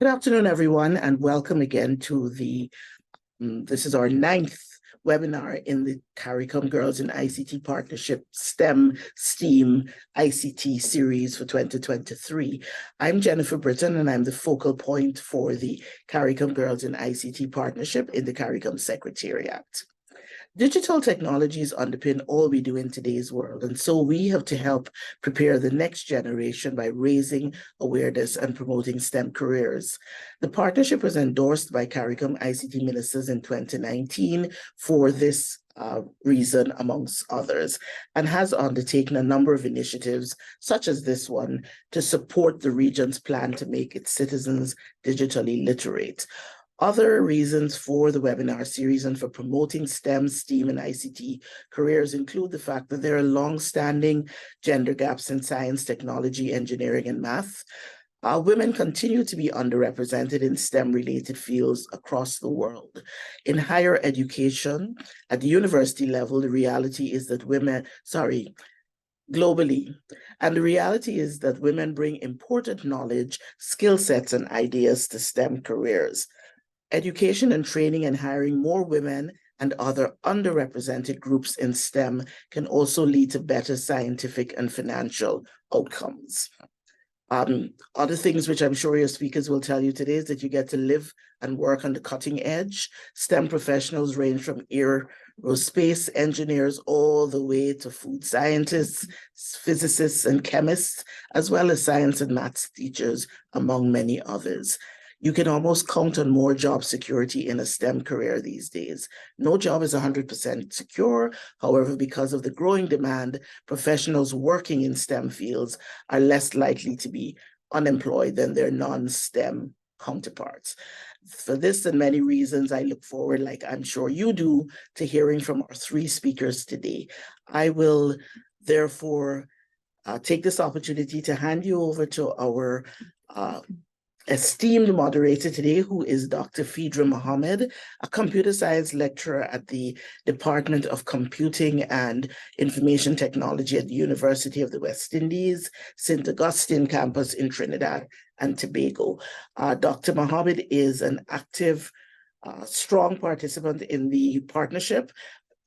Good afternoon, everyone, and welcome again to this is our 9th webinar in the CARICOM Girls in ICT Partnership STEAM ICT series for 2023. I'm Jennifer Britton, and I'm the focal point for the CARICOM Girls in ICT Partnership in the CARICOM Secretariat. Digital technologies underpin all we do in today's world, and so we have to help prepare the next generation by raising awareness and promoting STEM careers. The partnership was endorsed by CARICOM ICT ministers in 2019 for this reason, amongst others, and has undertaken a number of initiatives, such as this one, to support the region's plan to make its citizens digitally literate. Other reasons for the webinar series and for promoting STEM, STEAM, and ICT careers include the fact that there are long-standing gender gaps in science, technology, engineering, and math. Women continue to be underrepresented in STEM-related fields across the world. In higher education, at the university level, the reality is that globally. And the reality is that women bring important knowledge, skill sets, and ideas to STEM careers. Education and training and hiring more women and other underrepresented groups in STEM can also lead to better scientific and financial outcomes. Other things which I'm sure your speakers will tell you today is that you get to live and work on the cutting edge. STEM professionals range from aerospace engineers all the way to food scientists, physicists, and chemists, as well as science and maths teachers, among many others. You can almost count on more job security in a STEM career these days. No job is 100% secure. However, because of the growing demand, professionals working in STEM fields are less likely to be unemployed than their non-STEM counterparts. For this and many reasons, I look forward, like I'm sure you do, to hearing from our 3 speakers today. I will therefore take this opportunity to hand you over to our esteemed moderator today, who is Dr. Phaedra Mohammed, a computer science lecturer at the Department of Computing and Information Technology at the University of the West Indies, St. Augustine campus in Trinidad and Tobago. Dr. Mohammed is an active, strong participant in the partnership,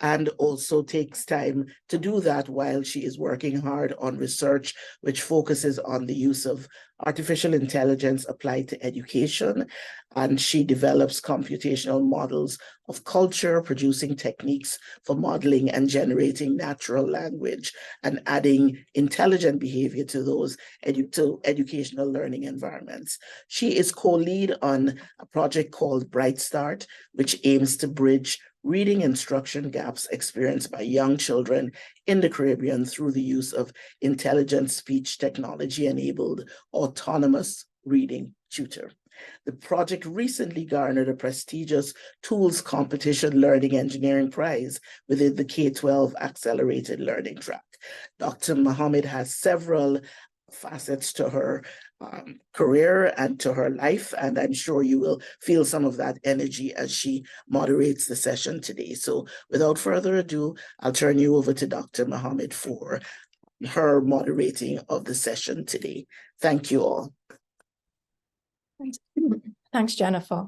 and also takes time to do that while she is working hard on research which focuses on the use of artificial intelligence applied to education. And she develops computational models of culture, producing techniques for modeling and generating natural language and adding intelligent behavior to those educational learning environments. She is co-lead on a project called Bright Start, which aims to bridge reading instruction gaps experienced by young children in the Caribbean through the use of intelligent speech technology-enabled autonomous reading tutor. The project recently garnered a prestigious Tools Competition Learning Engineering Prize within the K-12 Accelerated Learning track. Dr. Mohammed has several facets to her career and to her life, and I'm sure you will feel some of that energy as she moderates the session today. So without further ado, I'll turn you over to Dr. Mohammed for her moderating of the session today. Thank you all. Thanks, Jennifer.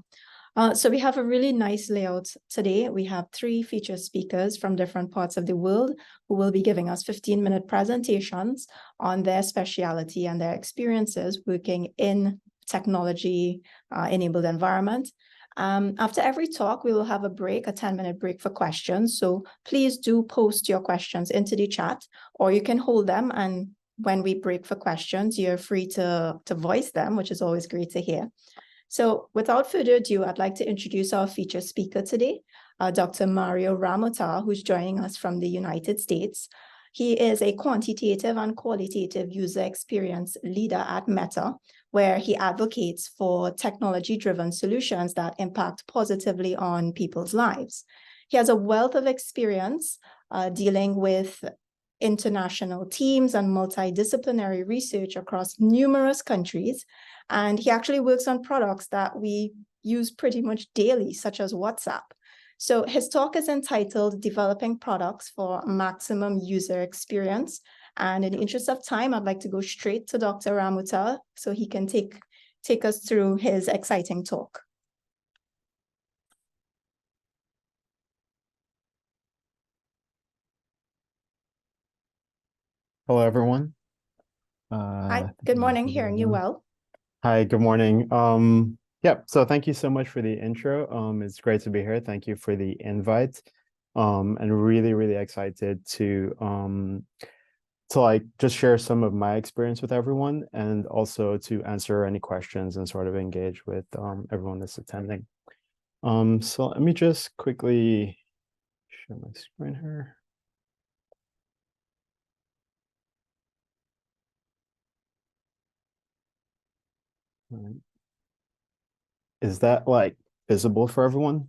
So we have a really nice layout today. We have 3 featured speakers from different parts of the world who will be giving us 15-minute presentations on their specialty and their experiences working in technology-enabled environment. After every talk, we will have a break, a 10-minute break for questions. So please do post your questions into the chat, or you can hold them, and when we break for questions, you're free to voice them, which is always great to hear. So without further ado, I'd like to introduce our featured speaker today, Dr. Mario Ramota, who's joining us from the United States. He is a quantitative and qualitative user experience leader at Meta, where he advocates for technology-driven solutions that impact positively on people's lives. He has a wealth of experience dealing with international teams and multidisciplinary research across numerous countries. And he actually works on products that we use pretty much daily, such as WhatsApp. So his talk is entitled Developing Products for Maximum User Experience. And in the interest of time, I'd like to go straight to Dr. Ramota so he can take take us through his exciting talk. Hello, everyone. Hi, good morning, hearing you well. Hi, good morning. Yeah, so thank you so much for the intro. It's great to be here. Thank you for the invite. And really, really excited to like just share some of my experience with everyone, and also to answer any questions and sort of engage with everyone that's attending. So let me just quickly share my screen here. Is that like visible for everyone?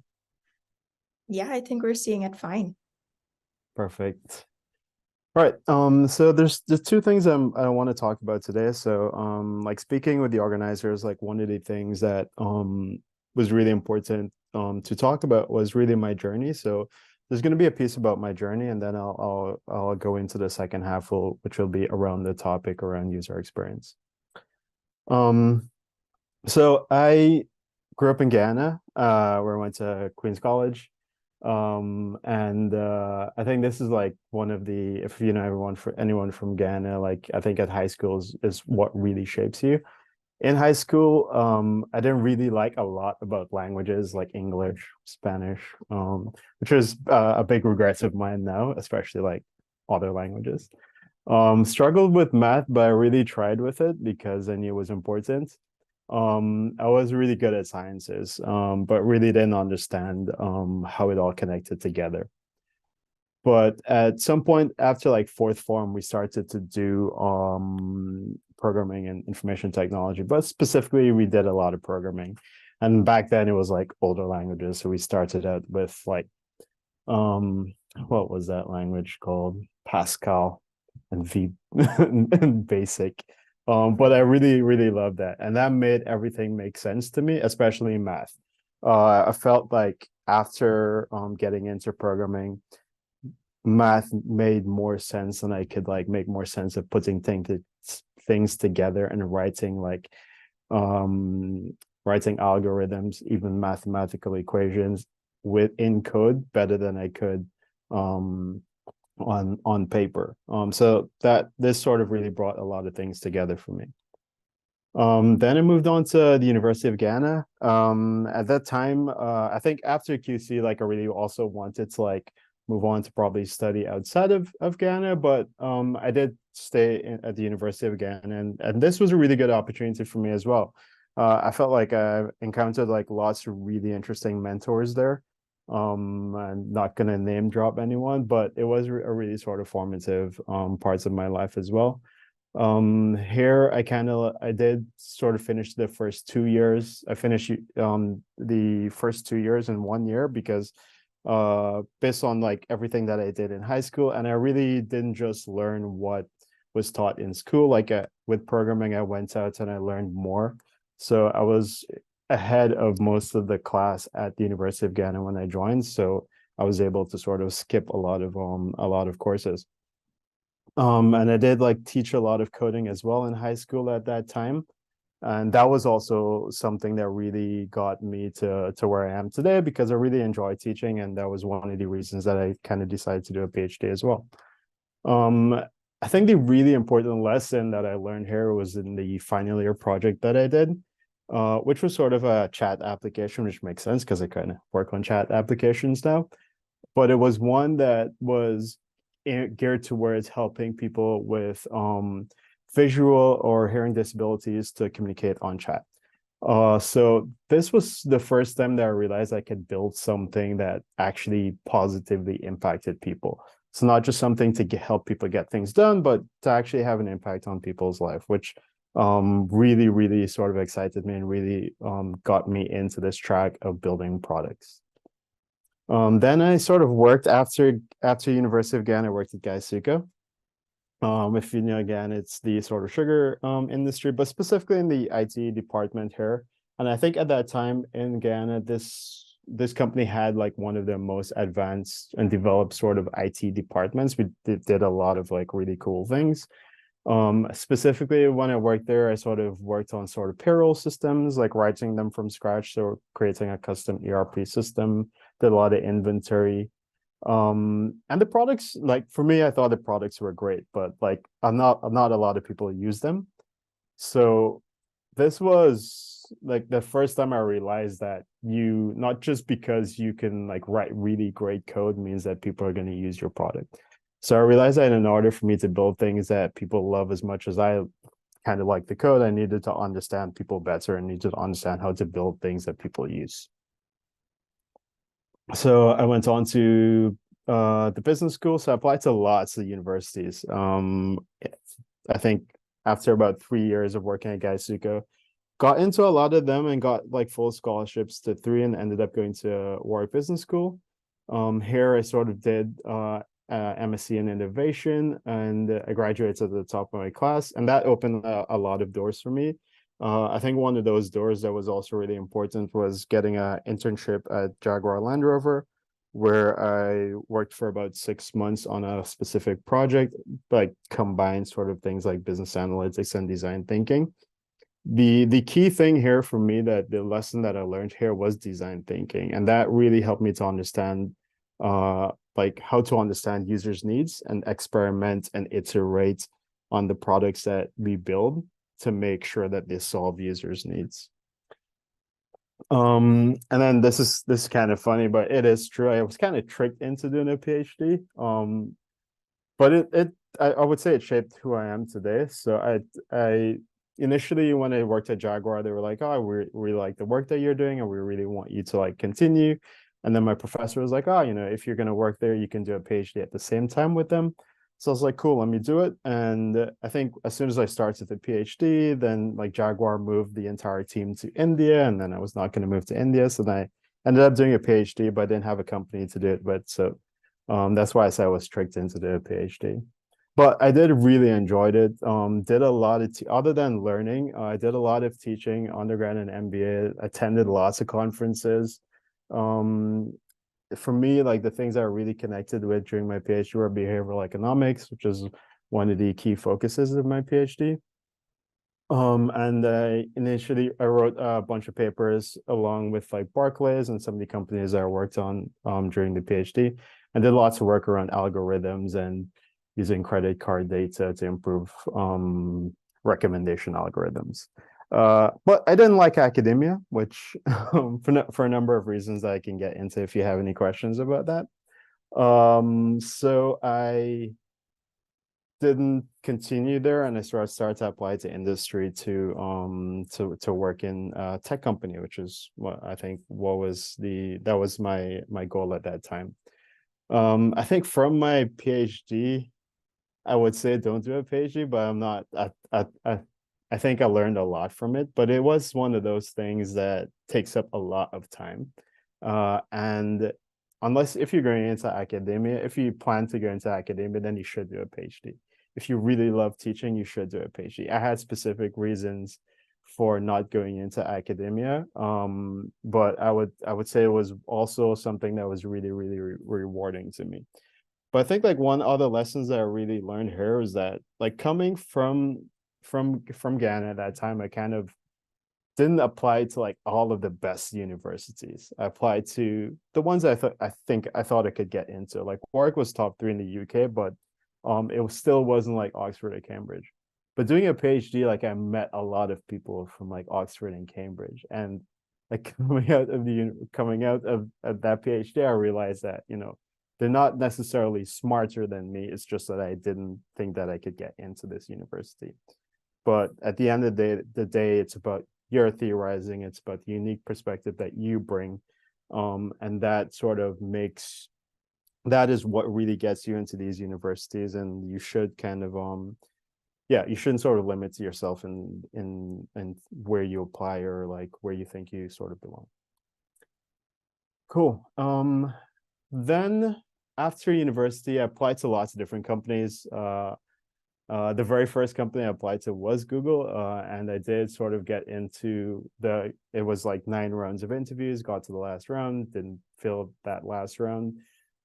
Yeah, I think we're seeing it fine. Perfect. All right. So there's two things I want to talk about today. So like speaking with the organizers, like one of the things that was really important to talk about was really my journey. So there's going to be a piece about my journey, and then I'll go into the second half, which will be around the topic around user experience. So I grew up in Ghana, where I went to Queen's College. And I think this is like one of the, if you know anyone from Ghana, like I think at high school is what really shapes you. In high school, I didn't really like a lot about languages like English, Spanish, which is a big regret of mine now, especially like other languages. Struggled with math, but I really tried with it because I knew it was important. I was really good at sciences, but really didn't understand how it all connected together. But at some point after like fourth form, we started to do programming and information technology, but specifically we did a lot of programming. And back then it was like older languages. So we started out with like, what was that language called? Pascal and V and Basic. But I really, really loved that. And that made everything make sense to me, especially in math. I felt like after getting into programming, math made more sense, and I could like make more sense of putting things together and writing algorithms, even mathematical equations within code better than I could on paper. So that this sort of really brought a lot of things together for me. Then I moved on to the University of Ghana. At that time, I think after QC, like I really also wanted to like move on to probably study outside of Ghana, but I did stay at the University of Ghana, and this was a really good opportunity for me as well. I felt like I encountered like lots of really interesting mentors there. I'm not gonna name drop anyone, but it was a really sort of formative parts of my life as well. Here I did sort of finish the first 2 years. I finished the first 2 years in 1 year because based on like everything that I did in high school, and I really didn't just learn what was taught in school. Like with programming, I went out and I learned more. So I was ahead of most of the class at the University of Ghana when I joined. So I was able to sort of skip a lot of courses. And I did like teach a lot of coding as well in high school at that time. And that was also something that really got me to where I am today, because I really enjoy teaching. And that was one of the reasons that I kind of decided to do a PhD as well. I think the really important lesson that I learned here was in the final year project that I did, which was sort of a chat application, which makes sense because I kind of work on chat applications now. But it was one that was geared towards helping people with visual or hearing disabilities to communicate on chat. So this was the first time that I realized I could build something that actually positively impacted people. So not just something to help people get things done, but to actually have an impact on people's life, which really, really sort of excited me and really got me into this track of building products. Then I sort of worked after University of Ghana. I worked at Gaisuka. If you know, again, it's the sort of sugar industry, but specifically in the IT department here. And I think at that time in Ghana, this company had like one of the most advanced and developed sort of IT departments. We did a lot of like really cool things. Specifically, when I worked there, I sort of worked on sort of payroll systems, like writing them from scratch. So creating a custom ERP system, did a lot of inventory. And the products, like for me, I thought the products were great, but like not a lot of people use them. So this was like the first time I realized that you, not just because you can like write really great code means that people are going to use your product. So I realized that in order for me to build things that people love as much as I kind of like the code, I needed to understand people better and needed to understand how to build things that people use. So I went on to the business school. So I applied to lots of universities. I think after about 3 years of working at Gaisuka, got into a lot of them and got like full scholarships to 3 and ended up going to Warwick Business School. Here I sort of did MSc in innovation, and I graduated at the top of my class, and that opened a lot of doors for me. I think one of those doors that was also really important was getting an internship at Jaguar Land Rover, where I worked for about 6 months on a specific project, like combined sort of things like business analytics and design thinking. The key thing here for me, that the lesson that I learned here was design thinking, and that really helped me to understand like how to understand users' needs and experiment and iterate on the products that we build to make sure that they solve users' needs. And then this is kind of funny, but it is true. I was kind of tricked into doing a PhD. But I would say it shaped who I am today. So I initially, when I worked at Jaguar, they were like, "Oh, we really like the work that you're doing, and we really want you to like continue." And then my professor was like, "Oh, you know, if you're gonna work there, you can do a PhD at the same time with them." So I was like, "Cool, let me do it." And I think as soon as I started the PhD, then like Jaguar moved the entire team to India, and then I was not going to move to India, so then I ended up doing a PhD, but I didn't have a company to do it with. So that's why I said I was tricked into the PhD. But I did really enjoyed it. Did a lot of other than learning, I did a lot of teaching, undergrad and MBA. Attended lots of conferences. For me, like the things I really connected with during my PhD were behavioral economics, which is one of the key focuses of my PhD. And initially I wrote a bunch of papers along with like Barclays and some of the companies I worked on during the PhD, and did lots of work around algorithms and using credit card data to improve recommendation algorithms. But I didn't like academia, which for a number of reasons that I can get into if you have any questions about that. So I didn't continue there, and I started to apply to industry to work in a tech company, which is what I think that was my goal at that time. I think from my PhD, I would say don't do a PhD, but I'm not. I think I learned a lot from it, but it was one of those things that takes up a lot of time. And if you're going into academia, if you plan to go into academia, then you should do a PhD. If you really love teaching, you should do a PhD. I had specific reasons for not going into academia, but I would say it was also something that was really, really rewarding to me. But I think like one other lessons that I really learned here is that like coming from Ghana at that time, I kind of didn't apply to like all of the best universities. I applied to the ones I thought I could get into. Like Warwick was top 3 in the UK, but it still wasn't like Oxford or Cambridge. But doing a PhD, like I met a lot of people from like Oxford and Cambridge, and like coming out of that PhD, I realized that they're not necessarily smarter than me. It's just that I didn't think that I could get into this university. But at the end of the day, it's about your theorizing. It's about the unique perspective that you bring, and that sort of that is what really gets you into these universities. And you should kind of you shouldn't sort of limit yourself in where you apply or like where you think you sort of belong. Cool. Then after university, I applied to lots of different companies. The very first company I applied to was Google, and I did sort of get into it was like 9 rounds of interviews, got to the last round, didn't fill that last round.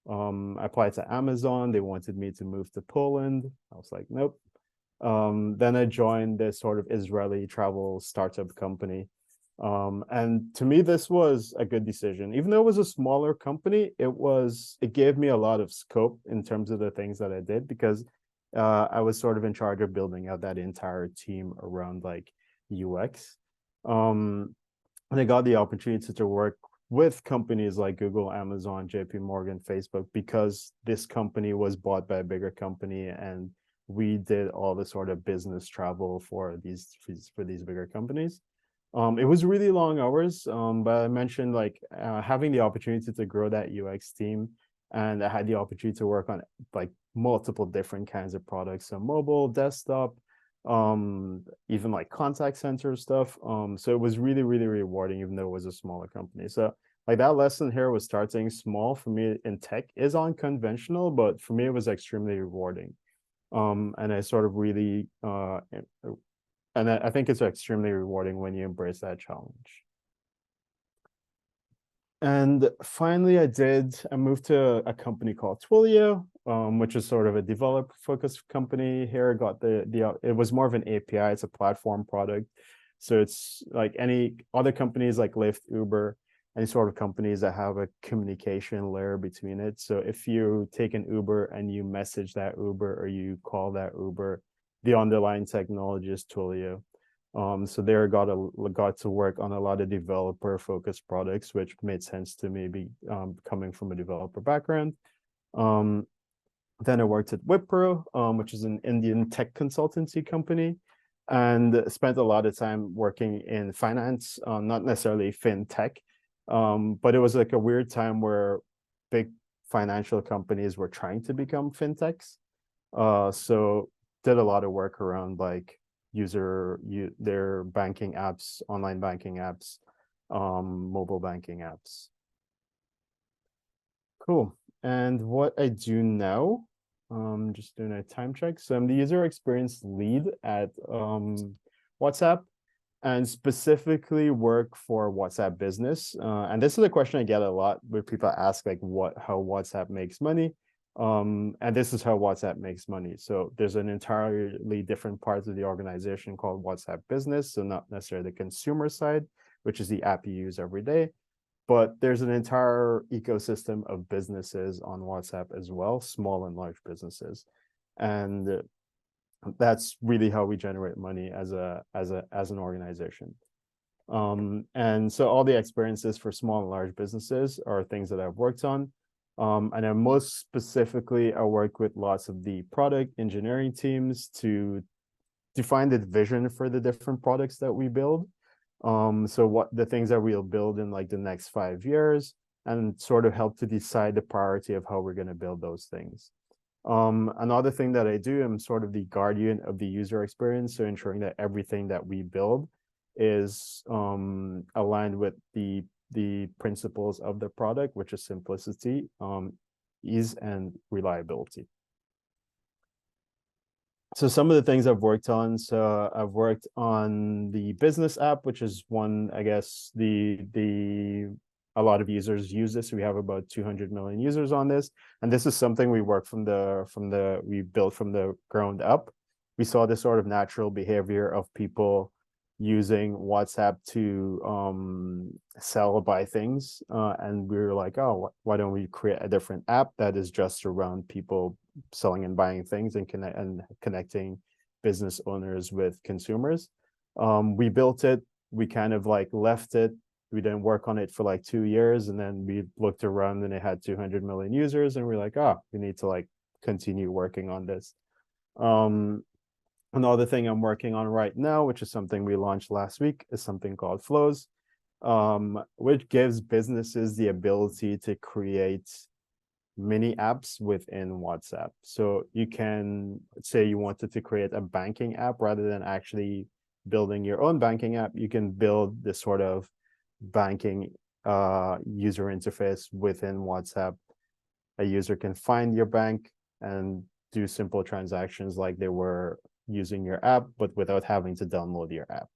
I applied to Amazon. They wanted me to move to Poland. I was like, nope. Then I joined this sort of Israeli travel startup company. And to me, this was a good decision. Even though it was a smaller company, it gave me a lot of scope in terms of the things that I did, because I was sort of in charge of building out that entire team around like UX. And I got the opportunity to work with companies like Google, Amazon, JP Morgan, Facebook, because this company was bought by a bigger company, and we did all the sort of business travel for these bigger companies. It was really long hours, but I mentioned like having the opportunity to grow that UX team, and I had the opportunity to work on like multiple different kinds of products, so mobile, desktop, even like contact center stuff. So it was really, really rewarding, even though it was a smaller company. So like that lesson here was starting small for me in tech is unconventional, but for me it was extremely rewarding. And I sort of really and I think it's extremely rewarding when you embrace that challenge. And finally, I moved to a company called Twilio, which is sort of a developer-focused company here. It was more of an API, it's a platform product. So it's like any other companies like Lyft, Uber, any sort of companies that have a communication layer between it. So if you take an Uber and you message that Uber or you call that Uber, the underlying technology is Twilio. So there got to work on a lot of developer-focused products, which made sense to me, coming from a developer background. Then I worked at Wipro, which is an Indian tech consultancy company, and spent a lot of time working in finance, not necessarily fintech, but it was like a weird time where big financial companies were trying to become fintechs. So did a lot of work around like their banking apps, online banking apps, mobile banking apps. Cool. And what I do now, just doing a time check. So I'm the user experience lead at WhatsApp, and specifically work for WhatsApp Business. And this is a question I get a lot where people ask like how WhatsApp makes money. And this is how WhatsApp makes money. So there's an entirely different part of the organization called WhatsApp Business. So not necessarily the consumer side, which is the app you use every day, but there's an entire ecosystem of businesses on WhatsApp as well, small and large businesses. And that's really how we generate money as an organization. And so all the experiences for small and large businesses are things that I've worked on. And then most specifically, I work with lots of the product engineering teams to define the vision for the different products that we build. So what the things that we'll build in like the next 5 years, and sort of help to decide the priority of how we're going to build those things. Another thing that I do, I'm sort of the guardian of the user experience, so ensuring that everything that we build is aligned with the principles of the product, which is simplicity, ease, and reliability. So some of the things I've worked on, so I've worked on the business app, which is one, I guess, a lot of users use this. We have about 200 million users on this. And this is something we built from the ground up. We saw this sort of natural behavior of people using WhatsApp to sell or buy things. And we were like, oh, why don't we create a different app that is just around people selling and buying things and connecting business owners with consumers. We built it, we kind of like left it. We didn't work on it for like 2 years, and then we looked around and it had 200 million users, and we're like, oh, we need to like continue working on this. Another thing I'm working on right now, which is something we launched last week, is something called Flows, which gives businesses the ability to create mini apps within WhatsApp. So you can say you wanted to create a banking app rather than actually building your own banking app. You can build this sort of banking user interface within WhatsApp. A user can find your bank and do simple transactions like they were using your app, but without having to download your app.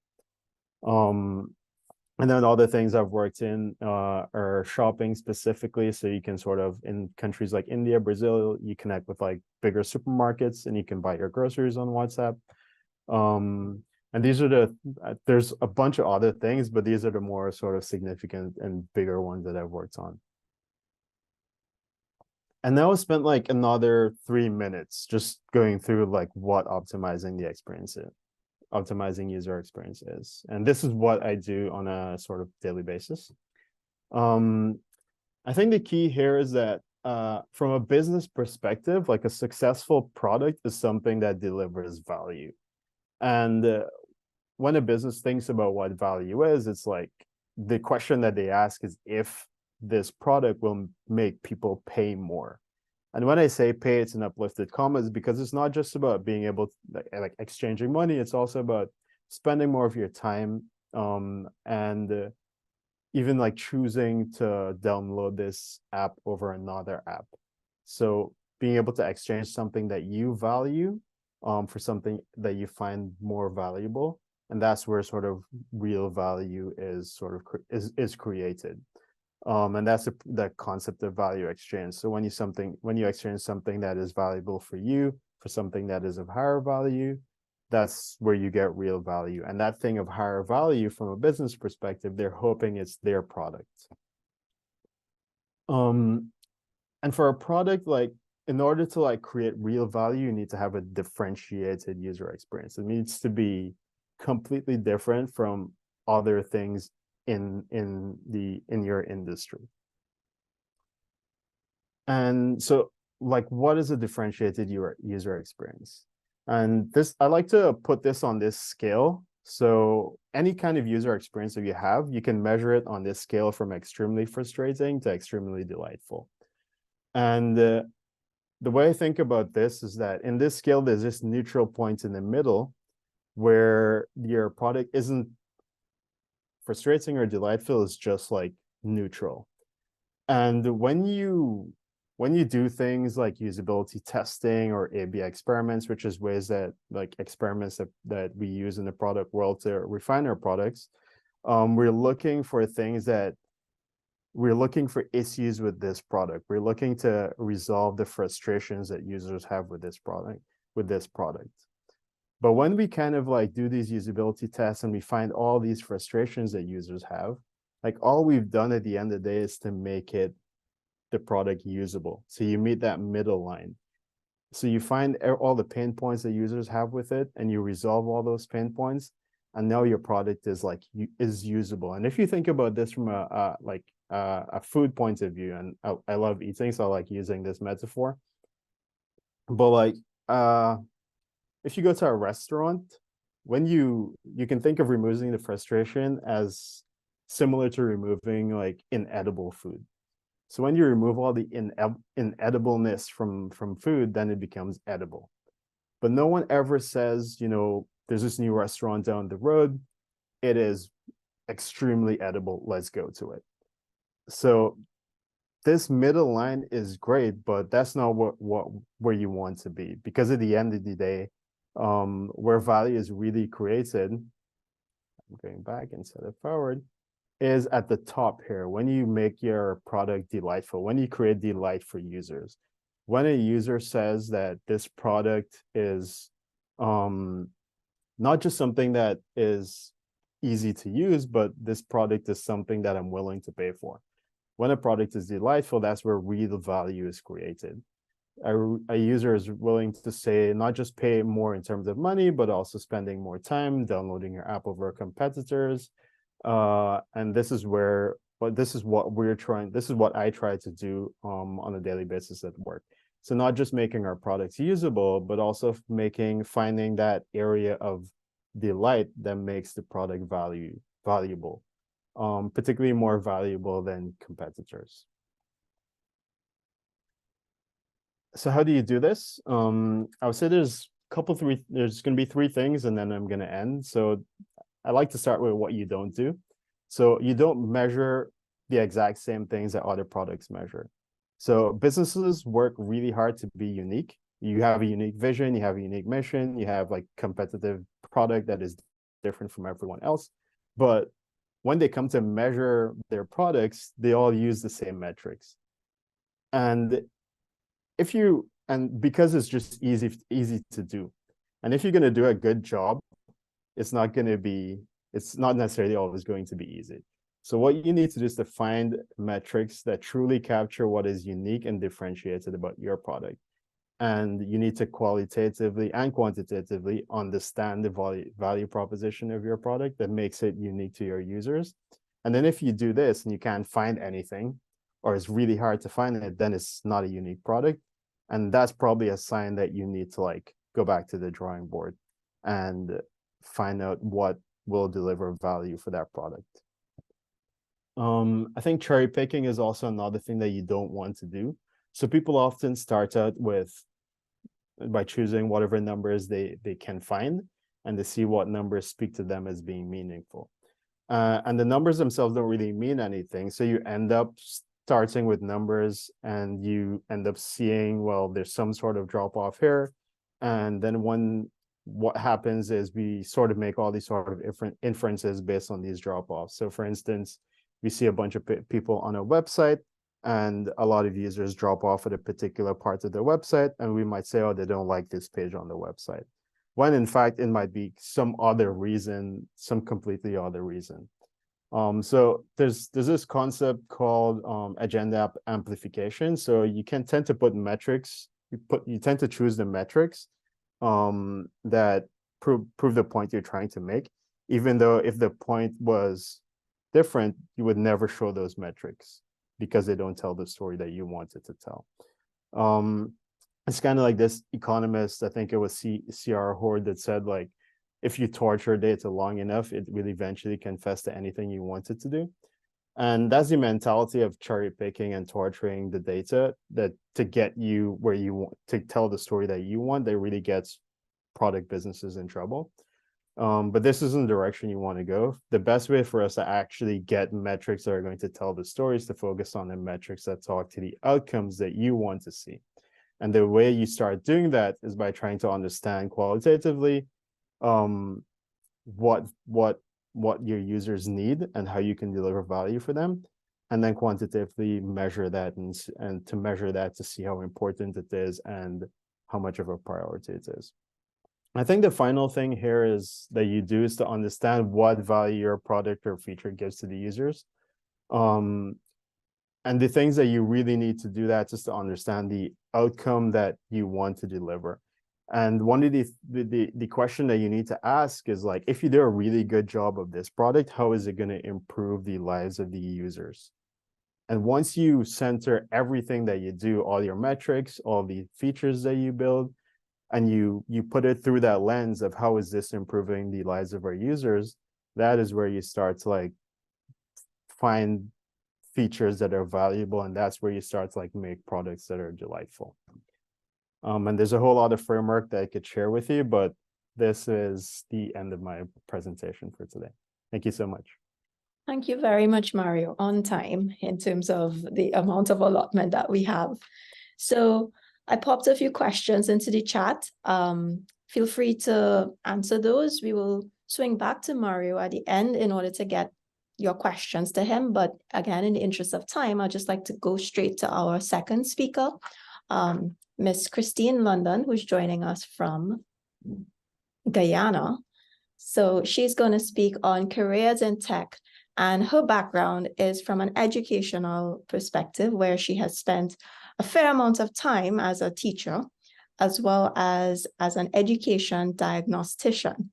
And then other things I've worked in are shopping specifically. So you can sort of, in countries like India, Brazil, you connect with like bigger supermarkets and you can buy your groceries on WhatsApp. And these are the, there's a bunch of other things, but these are the more sort of significant and bigger ones that I've worked on. And now I spent like another 3 minutes just going through like what optimizing the experience is, optimizing user experience is. And this is what I do on a sort of daily basis. I think the key here is that from a business perspective, like a successful product is something that delivers value. And when a business thinks about what value is, it's like the question that they ask is if this product will make people pay more. And when I say pay, it's an uplifted commas because it's not just about being able to like exchanging money. It's also about spending more of your time and even like choosing to download this app over another app. So being able to exchange something that you value for something that you find more valuable. And that's where sort of real value is sort of is created. And that's the concept of value exchange. So when you exchange something that is valuable for you for something that is of higher value, that's where you get real value. And that thing of higher value from a business perspective, they're hoping it's their product. And for a product, like in order to like create real value, you need to have a differentiated user experience. It needs to be completely different from other things in your industry. And so like what is a differentiated user experience? And this, I like to put this on this scale. So any kind of user experience that you have, you can measure it on this scale from extremely frustrating to extremely delightful. And the way I think about this is that in this scale, there's this neutral point in the middle where your product isn't frustrating or delightful, it's just like neutral. And when you do things like usability testing or A/B experiments, which is ways that like experiments that we use in the product world to refine our products, we're looking for things that we're looking for issues with this product. We're looking to resolve the frustrations that users have with this product. But when we kind of like do these usability tests and we find all these frustrations that users have, like all we've done at the end of the day is to make the product usable. So you meet that middle line. So you find all the pain points that users have with it and you resolve all those pain points. And now your product is like is usable. And if you think about this from a food point of view, and I love eating, so I like using this metaphor. But like if you go to a restaurant, when you can think of removing the frustration as similar to removing like inedible food. So when you remove all the inedibleness from food, then it becomes edible. But no one ever says, you know, there's this new restaurant down the road. It is extremely edible. Let's go to it. So this middle line is great, but that's not where you want to be, because at the end of the day, where value is really created, I'm going back instead of forward, is at the top here. When you make your product delightful, when you create delight for users, when a user says that this product is not just something that is easy to use, but this product is something that I'm willing to pay for. When a product is delightful, that's where real value is created. A user is willing to say, not just pay more in terms of money, but also spending more time downloading your app over competitors. And this is what I try to do on a daily basis at work. So not just making our products usable, but also finding that area of delight that makes the product valuable, particularly more valuable than competitors. So how do you do this? I would say there's going to be three things, and then I'm going to end. So I like to start with what you don't do. So you don't measure the exact same things that other products measure. So businesses work really hard to be unique. You have a unique vision, you have a unique mission, you have like competitive product that is different from everyone else. But when they come to measure their products, they all use the same metrics. And because it's just easy to do, And if you're going to do a good job, it's not necessarily always going to be easy. So what you need to do is to find metrics that truly capture what is unique and differentiated about your product. And you need to qualitatively and quantitatively understand the value proposition of your product that makes it unique to your users. And then if you do this and you can't find anything, or it's really hard to find it, then it's not a unique product. And that's probably a sign that you need to like go back to the drawing board and find out what will deliver value for that product. I think cherry picking is also another thing that you don't want to do. So people often start out by choosing whatever numbers they can find and to see what numbers speak to them as being meaningful. And the numbers themselves don't really mean anything. So you end up starting with numbers and you end up seeing, well, there's some sort of drop off here. And then what happens is we sort of make all these sort of different inferences based on these drop offs. So for instance, we see a bunch of people on a website and a lot of users drop off at a particular part of the website. And we might say, oh, they don't like this page on the website. When in fact, it might be some other reason, some completely other reason. So there's this concept called agenda amplification. So you can tend to put metrics, you tend to choose the metrics that prove the point you're trying to make, even though if the point was different, you would never show those metrics because they don't tell the story that you wanted to tell. It's kind of like this economist, I think it was C.R. Horde, that said, like, if you torture data long enough, it will eventually confess to anything you want it to do. And that's the mentality of cherry picking and torturing the data, that to get you where you want to tell the story that you want, that really gets product businesses in trouble. But this isn't the direction you want to go. The best way for us to actually get metrics that are going to tell the stories, to focus on the metrics that talk to the outcomes that you want to see. And the way you start doing that is by trying to understand qualitatively what your users need and how you can deliver value for them, and then quantitatively measure that and to measure that to see how important it is and how much of a priority it is. I think the final thing here is that you do is to understand what value your product or feature gives to the users. And the things that you really need to do that is to understand the outcome that you want to deliver. And one of the question that you need to ask is, like, if you do a really good job of this product, how is it going to improve the lives of the users? And once you center everything that you do, all your metrics, all the features that you build, and you put it through that lens of how is this improving the lives of our users, that is where you start to like find features that are valuable, and that's where you start to like make products that are delightful. And there's a whole lot of framework that I could share with you, but this is the end of my presentation for today. Thank you so much. Thank you very much, Mario, on time in terms of the amount of allotment that we have. So I popped a few questions into the chat. Feel free to answer those. We will swing back to Mario at the end in order to get your questions to him. But again, in the interest of time, I'd just like to go straight to our second speaker, Miss Christine London, who's joining us from Guyana. So she's going to speak on careers in tech, and her background is from an educational perspective, where she has spent a fair amount of time as a teacher, as well as an education diagnostician.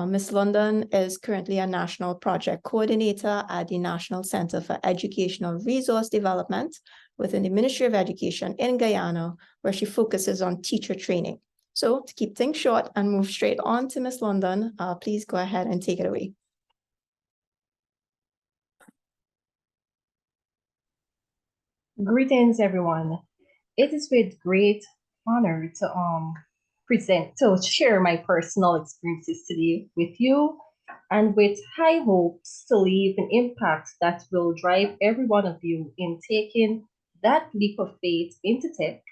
Ms. London is currently a national project coordinator at the National Center for Educational Resource Development within the Ministry of Education in Guyana, where she focuses on teacher training. So to keep things short and move straight on to Ms. London, please go ahead and take it away. Greetings, everyone. It is with great honor to share my personal experiences today with you, and with high hopes to leave an impact that will drive every one of you in taking that leap of faith into tech.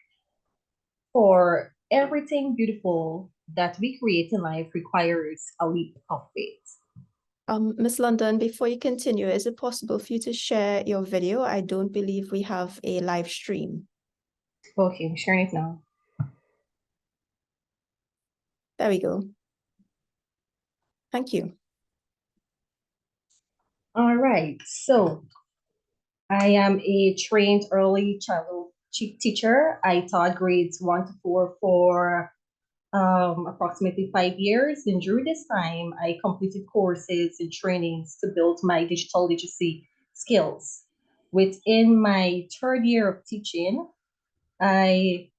For everything beautiful that we create in life requires a leap of faith. Ms. London, before you continue, is it possible for you to share your video? I don't believe we have a live stream. Okay, I'm sharing it now. There we go. Thank you. All right, so I am a trained early childhood teacher. I taught grades 1 to 4 for approximately 5 years. And during this time, I completed courses and trainings to build my digital literacy skills. Within my third year of teaching, I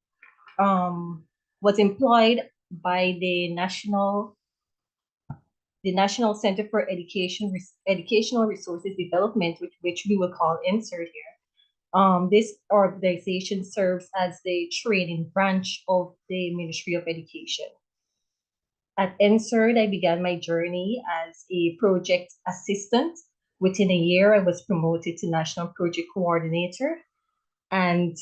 was employed by the National Center for Educational Resources Development, which we will call NSERD here. This organization serves as the training branch of the Ministry of Education. At NSERD, I began my journey as a project assistant. Within a year, I was promoted to National Project Coordinator, and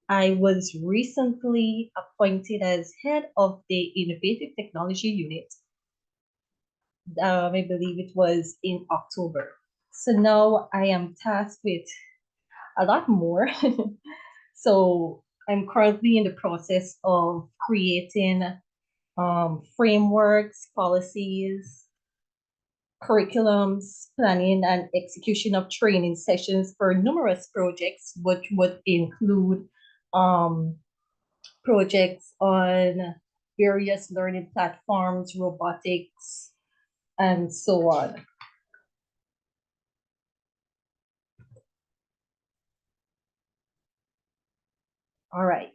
I was recently appointed as head of the Innovative Technology Unit. I believe it was in October. So now I am tasked with a lot more. So I'm currently in the process of creating frameworks, policies, curriculums, planning and execution of training sessions for numerous projects, which would include projects on various learning platforms, robotics, and so on. All right.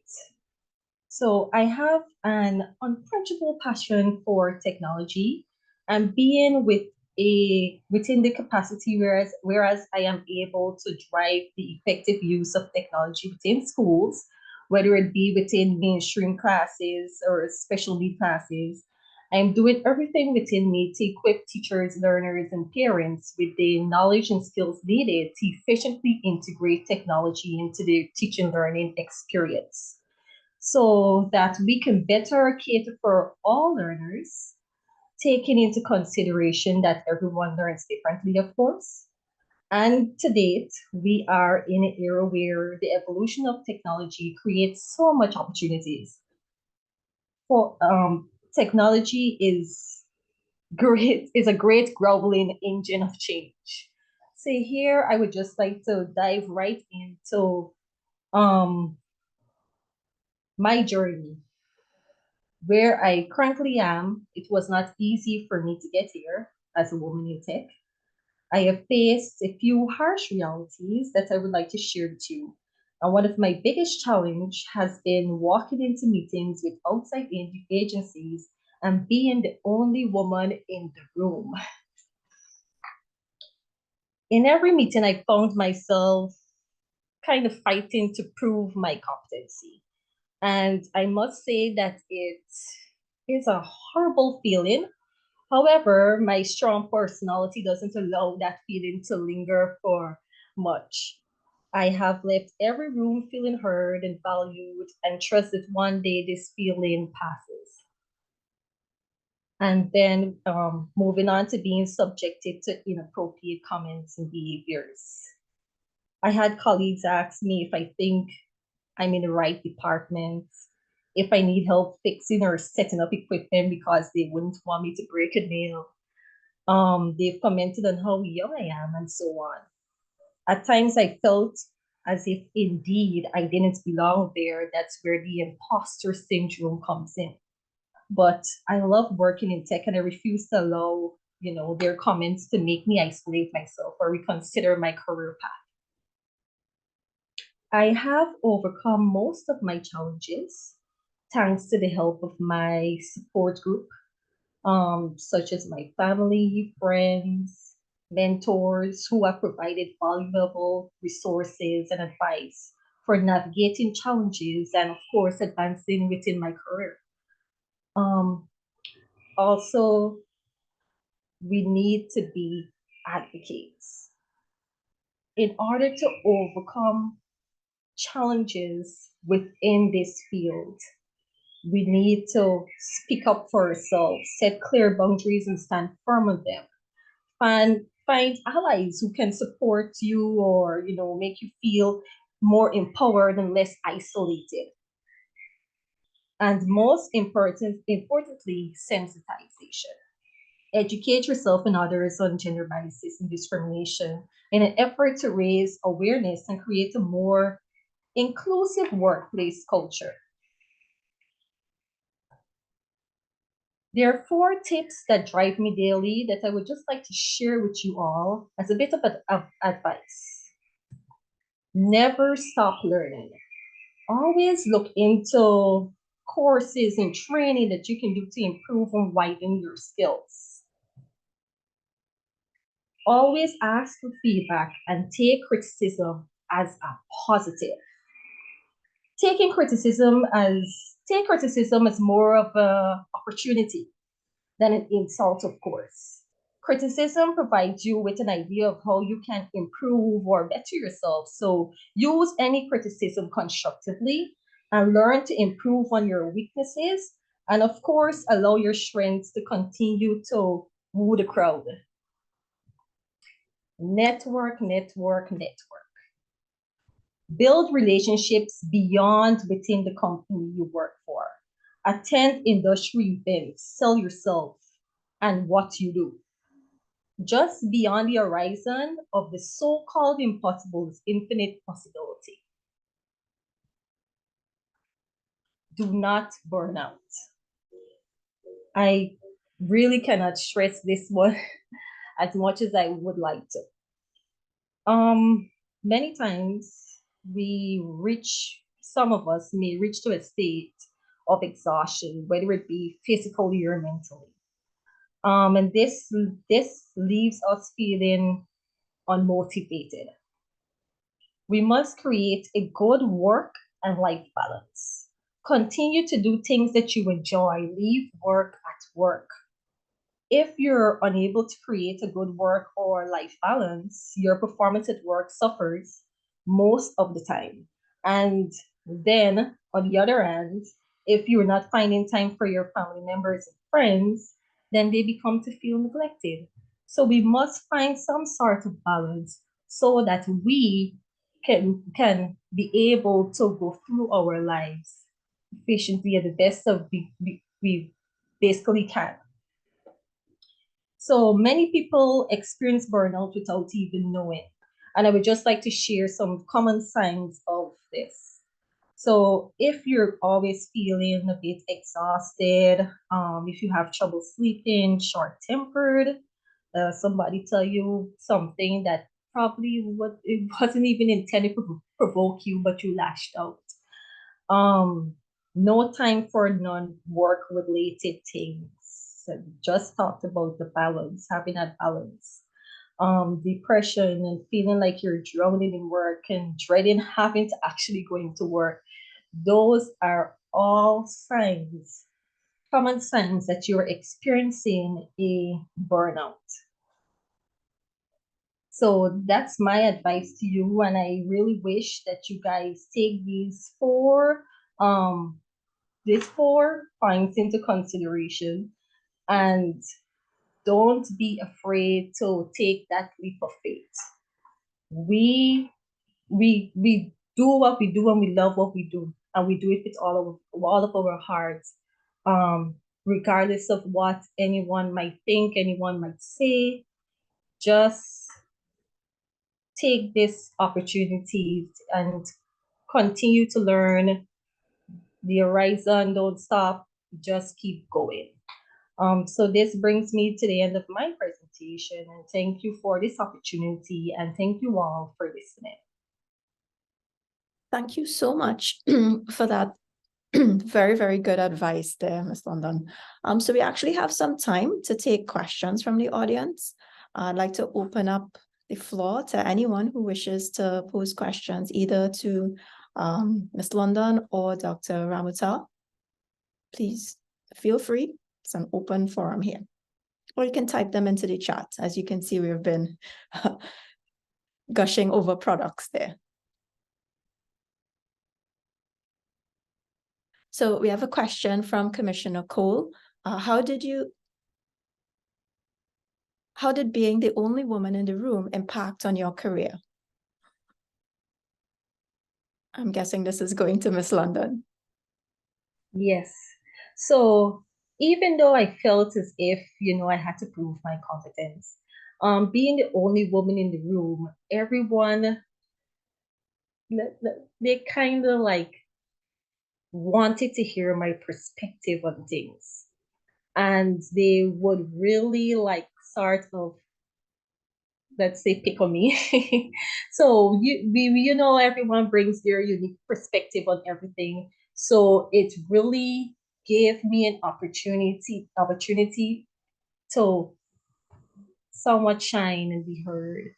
So I have an unquenchable passion for technology and being within the capacity whereas I am able to drive the effective use of technology within schools, whether it be within mainstream classes or special need classes. I'm doing everything within me to equip teachers, learners, and parents with the knowledge and skills needed to efficiently integrate technology into their teaching learning experience, so that we can better cater for all learners, taking into consideration that everyone learns differently, of course. And to date, we are in an era where the evolution of technology creates so much opportunities. For technology is a great groveling engine of change. So here, I would just like to dive right into um, my journey. Where I currently am, it was not easy for me to get here as a woman in tech. I have faced a few harsh realities that I would like to share with you. And one of my biggest challenge has been walking into meetings with outside agencies and being the only woman in the room. In every meeting, I found myself kind of fighting to prove my competency. And I must say that it is a horrible feeling. However, my strong personality doesn't allow that feeling to linger for much. I have left every room feeling heard and valued and trust that one day this feeling passes. And then moving on to being subjected to inappropriate comments and behaviors. I had colleagues ask me if I think I'm in the right department, if I need help fixing or setting up equipment because they wouldn't want me to break a nail. They've commented on how young I am and so on. At times I felt as if indeed I didn't belong there. That's where the imposter syndrome comes in. But I love working in tech and I refuse to allow, their comments to make me isolate myself or reconsider my career path. I have overcome most of my challenges thanks to the help of my support group, such as my family, friends, mentors who have provided valuable resources and advice for navigating challenges and, of course, advancing within my career. Also, we need to be advocates. In order to overcome challenges within this field, we need to speak up for ourselves, set clear boundaries, and stand firm on them. And find allies who can support you or, make you feel more empowered and less isolated. And most importantly, sensitization. Educate yourself and others on gender biases and discrimination in an effort to raise awareness and create a more inclusive workplace culture. There are 4 tips that drive me daily that I would just like to share with you all as a bit of advice. Never stop learning. Always look into courses and training that you can do to improve and widen your skills. Always ask for feedback and take criticism as a positive. Take criticism as more of an opportunity than an insult, of course. Criticism provides you with an idea of how you can improve or better yourself. So use any criticism constructively and learn to improve on your weaknesses. And of course, allow your strengths to continue to woo the crowd. Network, network, network. Build relationships beyond within the company you work for. Attend industry events, sell yourself and what you do. Just beyond the horizon of the so-called impossible is infinite possibility. Do not burn out. I really cannot stress this one as much as I would like to. Many times some of us may reach to a state of exhaustion, whether it be physically or mentally. And this leaves us feeling unmotivated. We must create a good work and life balance. Continue to do things that you enjoy. Leave work at work. If you're unable to create a good work or life balance, your performance at work suffers most of the time. And then, on the other hand, if you're not finding time for your family members and friends, then they become to feel neglected. So we must find some sort of balance so that we can be able to go through our lives efficiently at the best of we basically can. So many people experience burnout without even knowing. And I would just like to share some common signs of this. So if you're always feeling a bit exhausted, if you have trouble sleeping, short-tempered, somebody tell you something that probably it wasn't even intended to provoke you, but you lashed out. No time for non-work related things. So just talked about the balance, having that balance. Depression and feeling like you're drowning in work and dreading having to actually go into work. Those are all signs, common signs that you're experiencing a burnout. So that's my advice to you, and I really wish that you guys take these four points into consideration and don't be afraid to take that leap of faith. We do what we do and we love what we do, and we do it with all of our hearts, regardless of what anyone might think, anyone might say. Just take this opportunity and continue to learn. The horizon don't stop, just keep going. So this brings me to the end of my presentation, and thank you for this opportunity, and thank you all for listening. Thank you so much for that very, very good advice there, Ms. London. So we actually have some time to take questions from the audience. I'd like to open up the floor to anyone who wishes to pose questions, either to Ms. London or Dr. Ramutal. Please feel free. It's an open forum here. Or you can type them into the chat. As you can see, we've been gushing over products there. So we have a question from Commissioner Cole. How did being the only woman in the room impact on your career? I'm guessing this is going to Ms. London. Yes. So even though I felt as if, I had to prove my competence, being the only woman in the room, everyone, they kind of like wanted to hear my perspective on things. And they would really like sort of, let's say, pick on me. So everyone brings their unique perspective on everything. So it really gave me an opportunity to somewhat shine and be heard.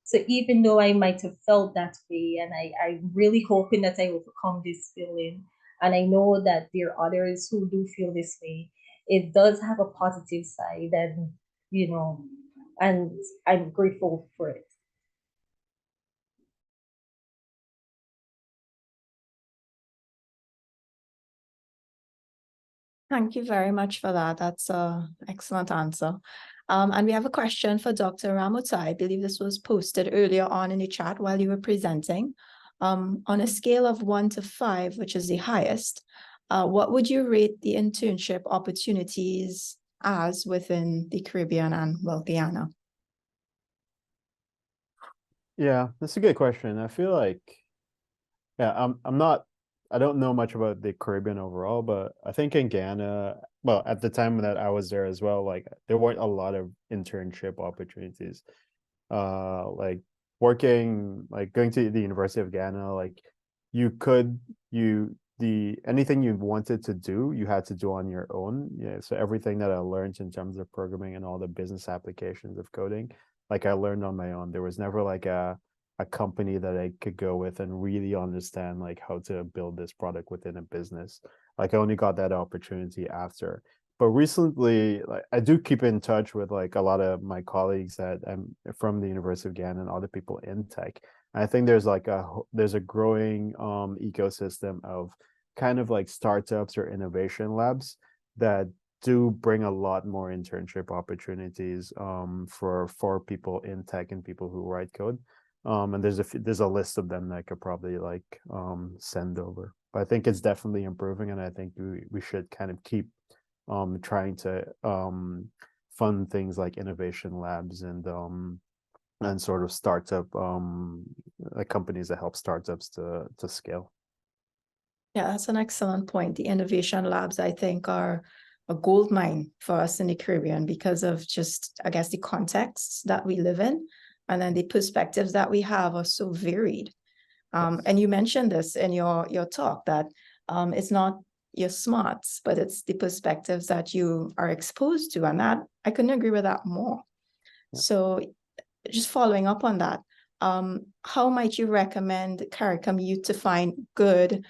So even though I might have felt that way, and I'm really hoping that I overcome this feeling, and I know that there are others who do feel this way, it does have a positive side, and you know, and I'm grateful for it. Thank you very much for that. That's an excellent answer. And we have a question for Dr. Ramutai. I believe this was posted earlier on in the chat while you were presenting. On a scale of 1 to 5, which is the highest, what would you rate the internship opportunities as within the Caribbean and, well, Guyana? Yeah, that's a good question. I feel like, yeah, I don't know much about the Caribbean overall, but I think in Guyana, well, at the time that I was there as well, like there weren't a lot of internship opportunities. Like working, like going to the University of Ghana, like you could you the anything you wanted to do, you had to do on your own. Yeah, so everything that I learned in terms of programming and all the business applications of coding, like I learned on my own. There was never like a company that I could go with and really understand like how to build this product within a business. Like I only got that opportunity after. But recently, like I do keep in touch with like a lot of my colleagues that from the University of Ghana and other people in tech. I think there's a growing ecosystem of kind of like startups or innovation labs that do bring a lot more internship opportunities for people in tech and people who write code. And there's a list of them that I could probably like send over. But I think it's definitely improving, and I think we should kind of keep trying to fund things like innovation labs and sort of startup like companies that help startups to scale. Yeah, that's an excellent point. The innovation labs, I think, are a gold mine for us in the Caribbean because of just, I guess, the contexts that we live in, and then the perspectives that we have are so varied. Yes. And you mentioned this in your talk that it's not your smarts, but it's the perspectives that you are exposed to, and that I couldn't agree with that more. Yeah. So, just following up on that, how might you recommend CARICOM youth to find good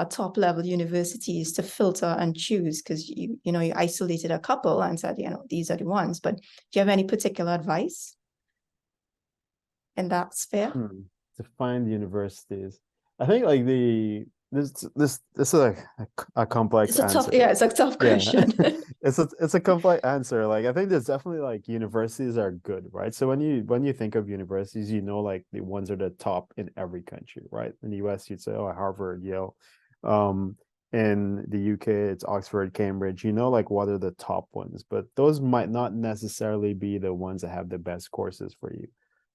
top level universities to filter and choose? Because you isolated a couple and said, these are the ones, but do you have any particular advice in that sphere? To find universities, I think like this is a complex answer. It's a tough question. It's a complex answer. Like I think there's definitely like universities are good, right? So when you think of universities, like the ones are the top in every country, right? In the US, you'd say, oh, Harvard, Yale. In the UK, it's Oxford, Cambridge. Like what are the top ones, but those might not necessarily be the ones that have the best courses for you.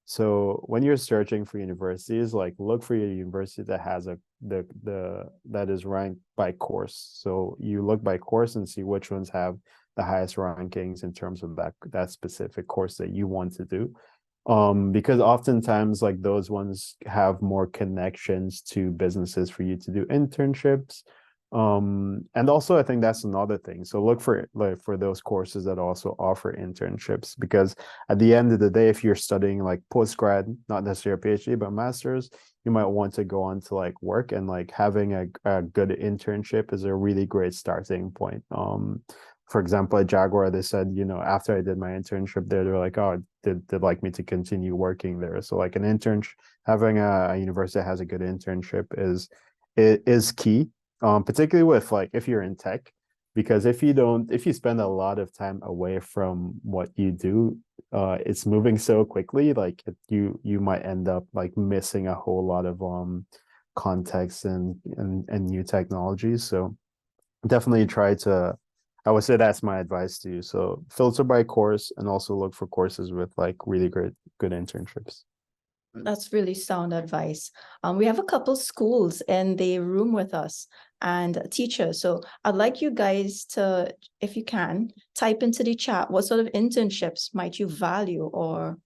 So when you're searching for universities, like look for your university that has that is ranked by course. So you look by course and see which ones have the highest rankings in terms of that specific course that you want to do. Because oftentimes like those ones have more connections to businesses for you to do internships. And also I think that's another thing. So look for those courses that also offer internships, because at the end of the day, if you're studying like postgrad, not necessarily a PhD, but master's, you might want to go on to like work, and like having a good internship is a really great starting point. For example, at Jaguar, they said, after I did my internship there, they're like, oh, they'd like me to continue working there. So like an internship, having a university that has a good internship is key, particularly with like if you're in tech, because if you spend a lot of time away from what you do, it's moving so quickly, like you might end up like missing a whole lot of context and new technologies. So definitely try to, I would say that's my advice to you. So filter by course and also look for courses with like really good internships. That's really sound advice. We have a couple schools in the room with us and teachers. So I'd like you guys to, if you can, type into the chat what sort of internships might you value or,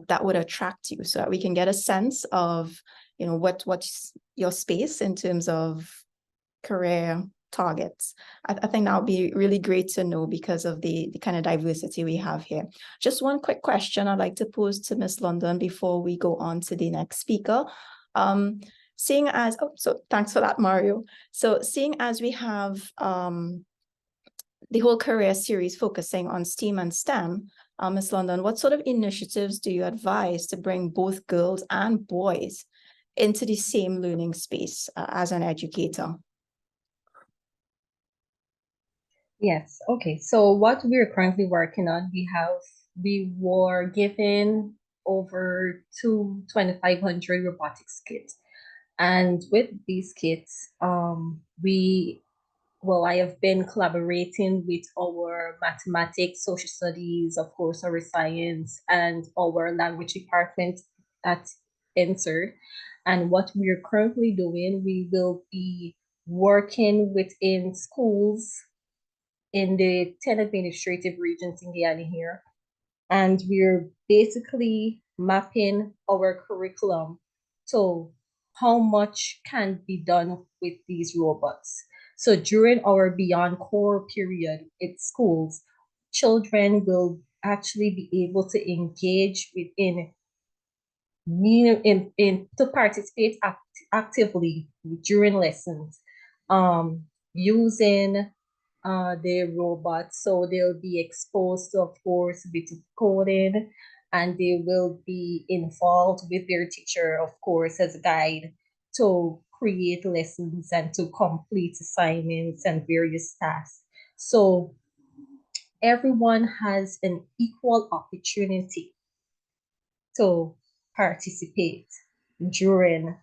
that would attract you so that we can get a sense of, what's your space in terms of career targets. I think that would be really great to know because of the kind of diversity we have here. Just one quick question I'd like to pose to Ms. London before we go on to the next speaker. Seeing as, so thanks for that, Mario. So seeing as we have the whole career series focusing on STEAM and STEM, Ms. London, what sort of initiatives do you advise to bring both girls and boys into the same learning space as an educator? Yes. Okay. So what we're currently working on, we were given over 2,500 robotics kits. And with these kits, I have been collaborating with our mathematics, social studies, of course, our science, and our language department at INSER. And what we are currently doing, we will be working within schools in the 10 administrative regions in Guyana here. And we're basically mapping our curriculum to how much can be done with these robots. So during our Beyond Core period at schools, children will actually be able to engage within to participate actively during lessons, using the robots. So they'll be exposed to, of course, a bit of coding, and they will be involved with their teacher, of course, as a guide to create lessons and to complete assignments and various tasks. So everyone has an equal opportunity to participate during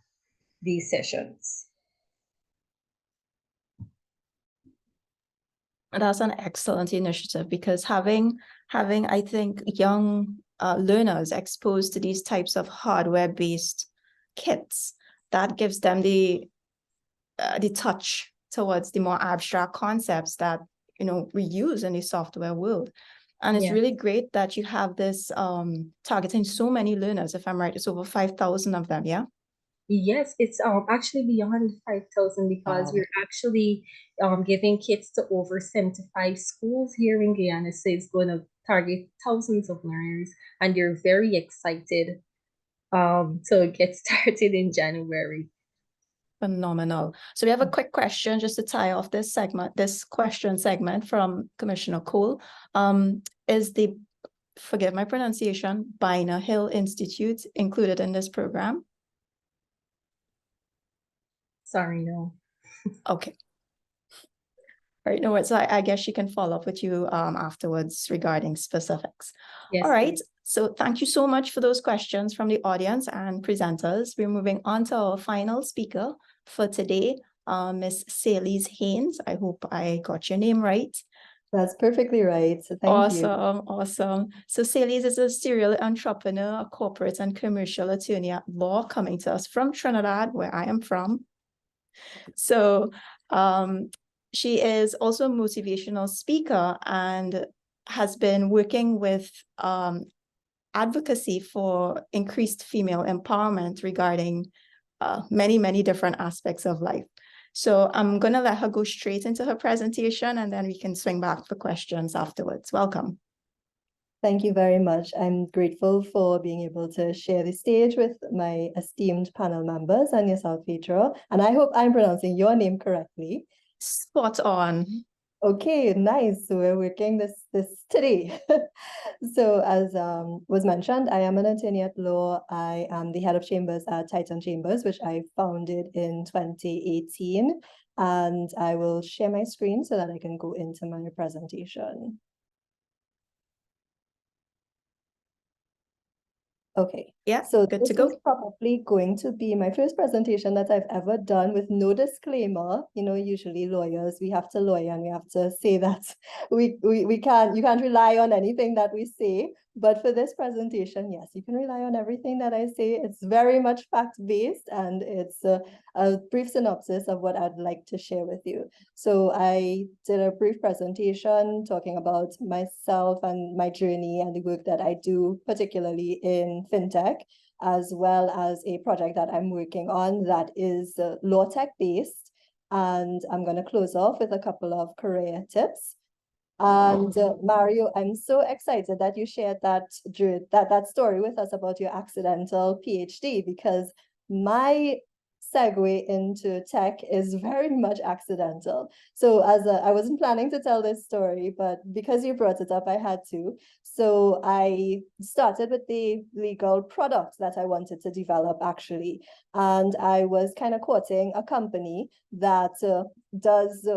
these sessions. That's an excellent initiative because having I think young learners exposed to these types of hardware-based kits, that gives them the touch towards the more abstract concepts that we use in the software world. And it's really great that you have this targeting so many learners. If I'm right, it's over 5,000 of them, yeah? Yes, it's actually beyond 5,000 because we're actually giving kits to over 75 schools here in Guyana. So it's going to target thousands of learners, and they're very excited to get started in January. Phenomenal. So we have a quick question just to tie off this segment, this question segment from Commissioner Cole. Is the, forgive my pronunciation, Bina Hill Institute included in this program? Sorry, no. Okay. All right, no worries. So I guess she can follow up with you afterwards regarding specifics. Yes. All right. So thank you so much for those questions from the audience and presenters. We're moving on to our final speaker for today, Miss Sally's Haynes. I hope I got your name right. That's perfectly right. So thank you. Awesome. So Sally's is a serial entrepreneur, a corporate and commercial attorney at law coming to us from Trinidad, where I am from. So she is also a motivational speaker and has been working with advocacy for increased female empowerment regarding many different aspects of life. So I'm going to let her go straight into her presentation and then we can swing back for questions afterwards. Welcome. Thank you very much. I'm grateful for being able to share the stage with my esteemed panel members and yourself, Petra. And I hope I'm pronouncing your name correctly. Spot on. Okay, nice. So we're working this today. So as was mentioned, I am an attorney at law. I am the head of chambers at Titan Chambers, which I founded in 2018. And I will share my screen so that I can go into my presentation. Okay. Yeah, So good this to go. is probably going to be my first presentation that I've ever done with no disclaimer. You know, usually lawyers, we have to lawyer and we have to say that you can't rely on anything that we say. But for this presentation, yes, you can rely on everything that I say. It's very much fact-based, and it's a brief synopsis of what I'd like to share with you. So I did a brief presentation talking about myself and my journey and the work that I do, particularly in fintech, as well as a project that I'm working on that is law tech based. And I'm going to close off with a couple of career tips. And Mario, I'm so excited that you shared that story with us about your accidental PhD, because my segue into tech is very much accidental. So I wasn't planning to tell this story, but because you brought it up, I had to. So I started with the legal product that I wanted to develop, actually. And I was kind of courting a company that does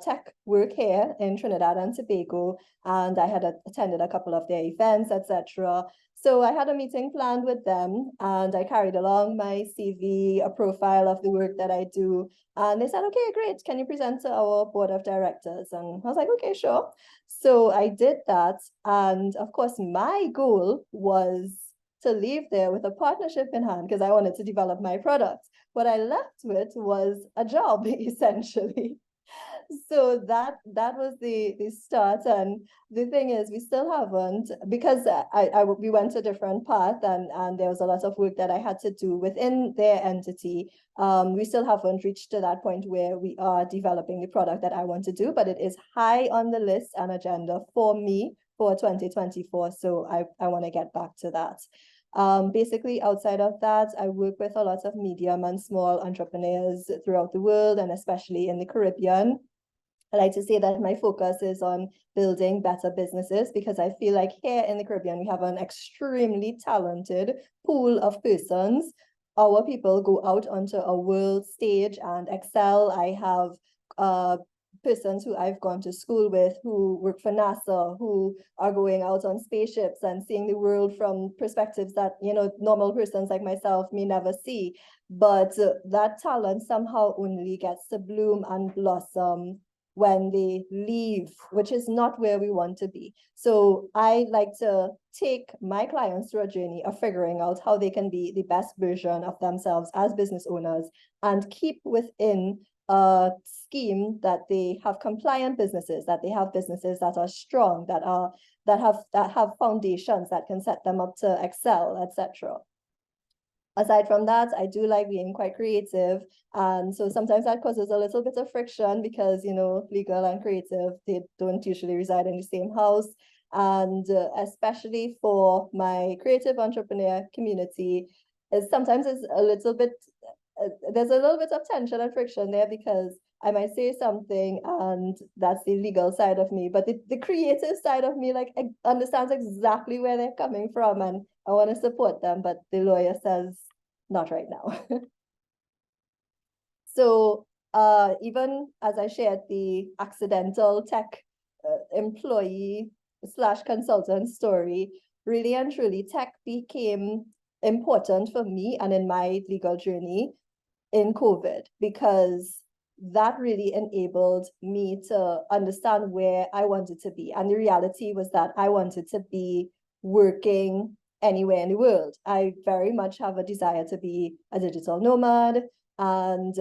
tech work here in Trinidad and Tobago, and I had attended a couple of their events, etc. So I had a meeting planned with them, and I carried along my CV, a profile of the work that I do, and they said, okay, great, can you present to our board of directors? And I was like, okay, sure. So I did that, and of course, my goal was to leave there with a partnership in hand because I wanted to develop my product. What I left with was a job, essentially. So that was the start. And the thing is, we still haven't, because we went a different path, and there was a lot of work that I had to do within their entity. We still haven't reached to that point where we are developing the product that I want to do, but it is high on the list and agenda for me for 2024. So I want to get back to that. Basically, outside of that, I work with a lot of medium and small entrepreneurs throughout the world, and especially in the Caribbean. I like to say that my focus is on building better businesses, because I feel like here in the Caribbean, we have an extremely talented pool of persons. Our people go out onto a world stage and excel. I have persons who I've gone to school with who work for NASA, who are going out on spaceships and seeing the world from perspectives that, you know, normal persons like myself may never see. But that talent somehow only gets to bloom and blossom when they leave, which is not where we want to be. So I like to take my clients through a journey of figuring out how they can be the best version of themselves as business owners, and keep within a scheme that they have compliant businesses, that they have businesses that are strong, that have foundations that can set them up to excel, etc. Aside from that, I do like being quite creative. And so sometimes that causes a little bit of friction because, you know, legal and creative, they don't usually reside in the same house. And especially for my creative entrepreneur community, sometimes it's a little bit, there's a little bit of tension and friction there, because I might say something and that's the legal side of me, but the creative side of me, like, understands exactly where they're coming from, and I want to support them, but the lawyer says not right now. So even as I shared the accidental tech employee / consultant story, really and truly tech became important for me and in my legal journey in COVID, because that really enabled me to understand where I wanted to be. And the reality was that I wanted to be working anywhere in the world. I very much have a desire to be a digital nomad, and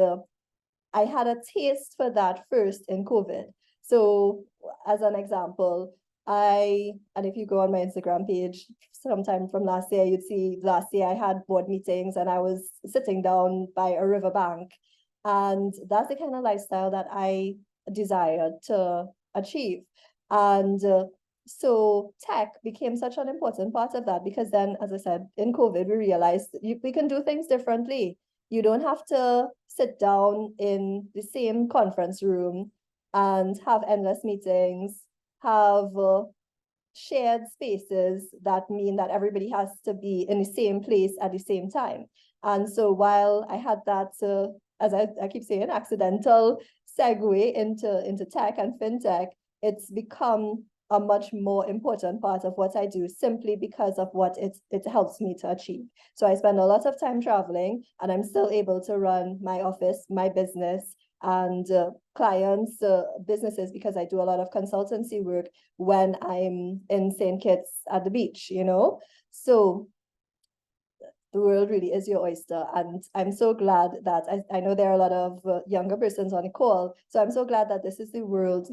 I had a taste for that first in COVID. So as an example, and if you go on my Instagram page sometime from last year, you'd see last year I had board meetings and I was sitting down by a riverbank. And that's the kind of lifestyle that I desired to achieve. And so tech became such an important part of that, because then, as I said, in COVID, we realized we can do things differently. You don't have to sit down in the same conference room and have endless meetings, have shared spaces that mean that everybody has to be in the same place at the same time. And so while I had that, as I keep saying, accidental segue into tech and fintech, it's become a much more important part of what I do simply because of what it helps me to achieve. So I spend a lot of time traveling, and I'm still able to run my office, my business, and clients, businesses, because I do a lot of consultancy work when I'm in St. Kitts at the beach, you know? So the world really is your oyster. And I'm so glad that I know there are a lot of younger persons on the call. So I'm so glad that this is the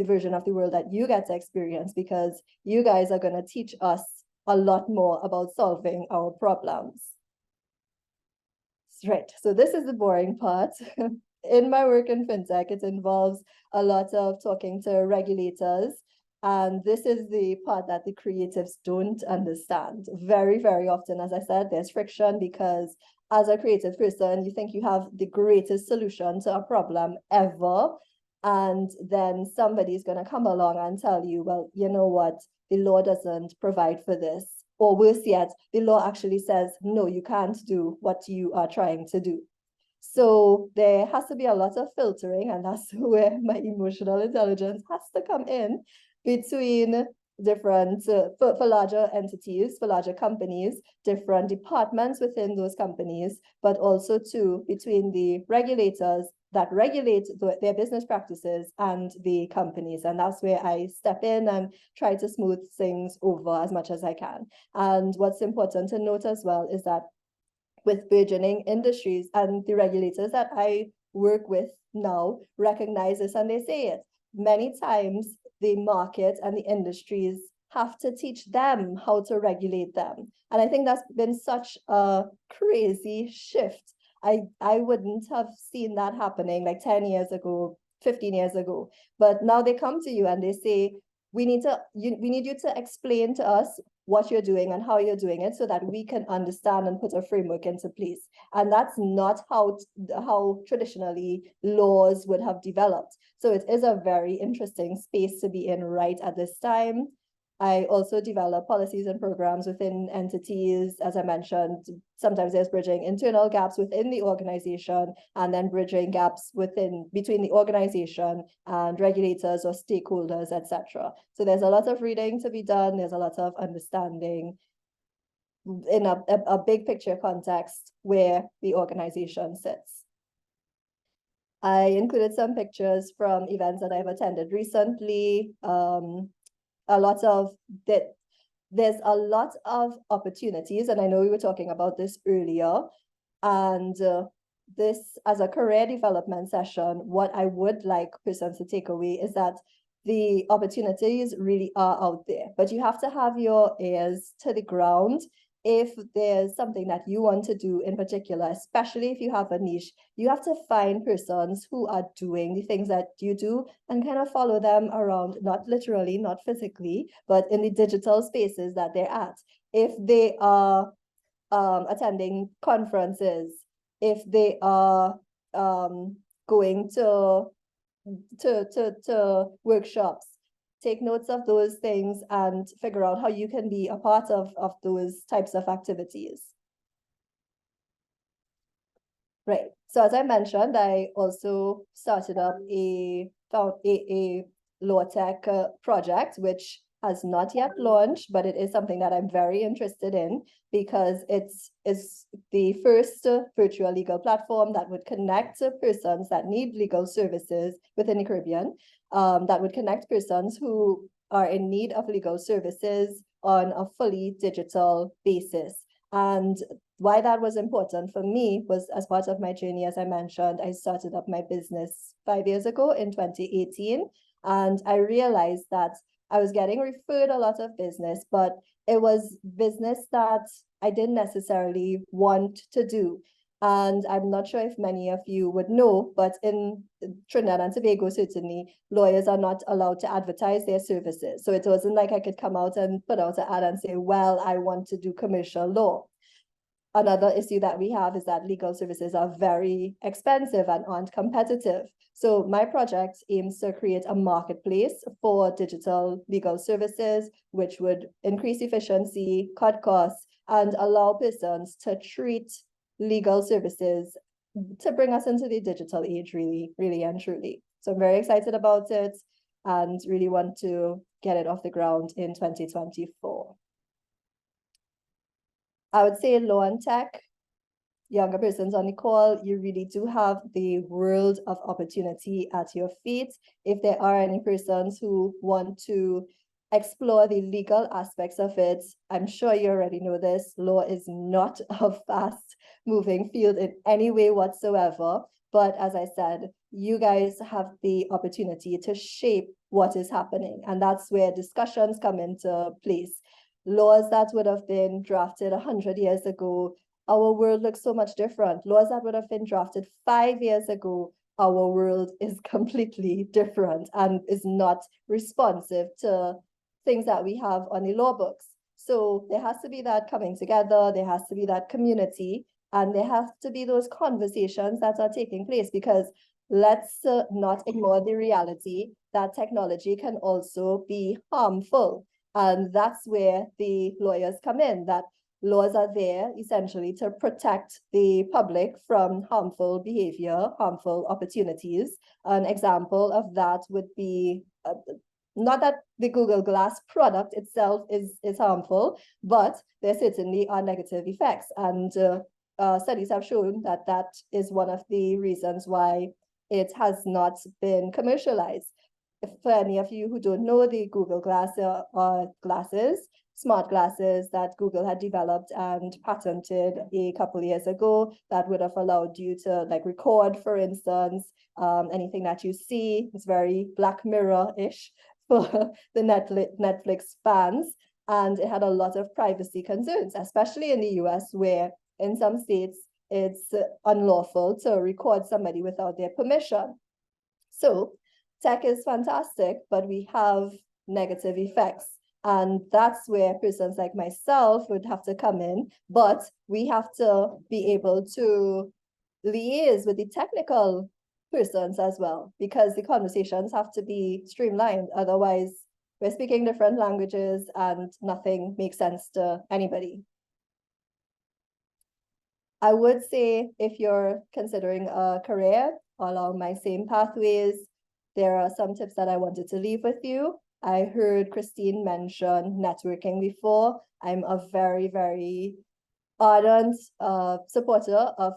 version of the world that you get to experience, because you guys are going to teach us a lot more about solving our problems. Right. So this is the boring part. In my work in fintech, it involves a lot of talking to regulators. And this is the part that the creatives don't understand. Very, very often, as I said, there's friction because as a creative person, you think you have the greatest solution to a problem ever. And then somebody's going to come along and tell you, well, you know what, the law doesn't provide for this. Or worse yet, the law actually says, no, you can't do what you are trying to do. So there has to be a lot of filtering, and that's where my emotional intelligence has to come in between different, for larger entities, for larger companies, different departments within those companies, but also too between the regulators that regulate their business practices and the companies. And that's where I step in and try to smooth things over as much as I can. And what's important to note as well is that with burgeoning industries, and the regulators that I work with now recognize this and they say it. Many times the market and the industries have to teach them how to regulate them. And I think that's been such a crazy shift. I wouldn't have seen that happening like 10 years ago, 15 years ago. But now they come to you and they say, we need you to explain to us what you're doing and how you're doing it so that we can understand and put a framework into place. And that's not how traditionally laws would have developed. So it is a very interesting space to be in right at this time. I also develop policies and programs within entities. As I mentioned, sometimes there's bridging internal gaps within the organization and then bridging gaps between the organization and regulators or stakeholders, etc. So there's a lot of reading to be done. There's a lot of understanding in a big picture context where the organization sits. I included some pictures from events that I've attended recently. There's a lot of opportunities, and I know we were talking about this earlier, and this as a career development session, what I would like persons to take away is that the opportunities really are out there, but you have to have your ears to the ground. If there's something that you want to do in particular, especially if you have a niche, you have to find persons who are doing the things that you do and kind of follow them around, not literally, not physically, but in the digital spaces that they're at. If they are attending conferences, if they are going to workshops, take notes of those things and figure out how you can be a part of those types of activities. Right. So as I mentioned, I also started up a law tech project, which has not yet launched, but it is something that I'm very interested in because it's the first virtual legal platform that would connect persons that need legal services within the Caribbean, that would connect persons who are in need of legal services on a fully digital basis. And why that was important for me was as part of my journey, as I mentioned, I started up my business 5 years ago in 2018. And I realized that I was getting referred a lot of business, but it was business that I didn't necessarily want to do. And I'm not sure if many of you would know, but in Trinidad and Tobago, certainly, lawyers are not allowed to advertise their services. So it wasn't like I could come out and put out an ad and say, well, I want to do commercial law. Another issue that we have is that legal services are very expensive and aren't competitive. So my project aims to create a marketplace for digital legal services, which would increase efficiency, cut costs, and allow persons to treat legal services to bring us into the digital age, really, really and truly. So I'm very excited about it. and really want to get it off the ground in 2024. I would say law and tech, younger persons on the call, you really do have the world of opportunity at your feet. If there are any persons who want to explore the legal aspects of it, I'm sure you already know this, law is not a fast-moving field in any way whatsoever. But as I said, you guys have the opportunity to shape what is happening. And that's where discussions come into place. Laws that would have been drafted 100 years ago, our world looks so much different. Laws that would have been drafted 5 years ago, our world is completely different and is not responsive to things that we have on the law books. So there has to be that coming together, there has to be that community, and there has to be those conversations that are taking place, because let's not ignore the reality that technology can also be harmful. And that's where the lawyers come in, that laws are there essentially to protect the public from harmful behavior, harmful opportunities. An example of that would be, not that the Google Glass product itself is harmful, but there certainly are negative effects. And studies have shown that that is one of the reasons why it has not been commercialized. For any of you who don't know, the Google Glass are glasses, smart glasses that Google had developed and patented a couple of years ago that would have allowed you to like record, for instance, anything that you see. It's very Black Mirror-ish for the Netflix fans. And it had a lot of privacy concerns, especially in the US, where in some states it's unlawful to record somebody without their permission. So tech is fantastic, but we have negative effects. And that's where persons like myself would have to come in, but we have to be able to liaise with the technical persons as well, because the conversations have to be streamlined. Otherwise, we're speaking different languages and nothing makes sense to anybody. I would say if you're considering a career along my same pathways, there are some tips that I wanted to leave with you. I heard Christine mention networking before. I'm a very, very ardent supporter of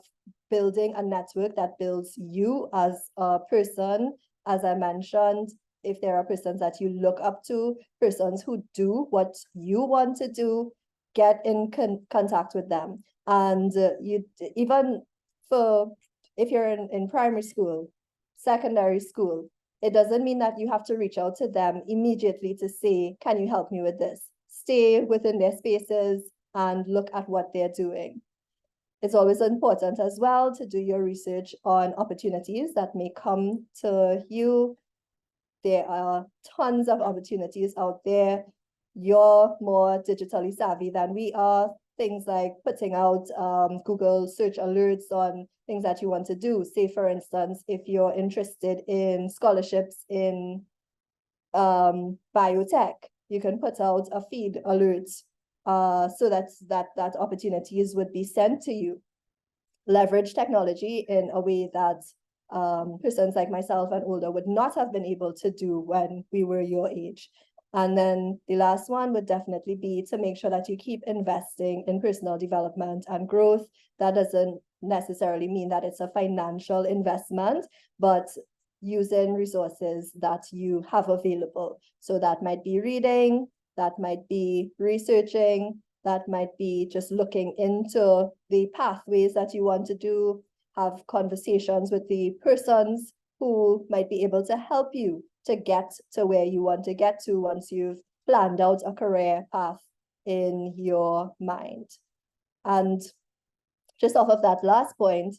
building a network that builds you as a person. As I mentioned, if there are persons that you look up to, persons who do what you want to do, get in contact with them. And you even for if you're in primary school, secondary school, it doesn't mean that you have to reach out to them immediately to say, can you help me with this? Stay within their spaces and look at what they're doing. It's always important as well to do your research on opportunities that may come to you. There are tons of opportunities out there. You're more digitally savvy than we are. Things like putting out Google search alerts on things that you want to do. Say, for instance, if you're interested in scholarships in biotech, you can put out a feed alert so that opportunities would be sent to you. Leverage technology in a way that persons like myself and older would not have been able to do when we were your age. And then the last one would definitely be to make sure that you keep investing in personal development and growth. That doesn't necessarily mean that it's a financial investment, but using resources that you have available. So that might be reading, that might be researching, that might be just looking into the pathways that you want to do, have conversations with the persons who might be able to help you to get to where you want to get to once you've planned out a career path in your mind. And just off of that last point,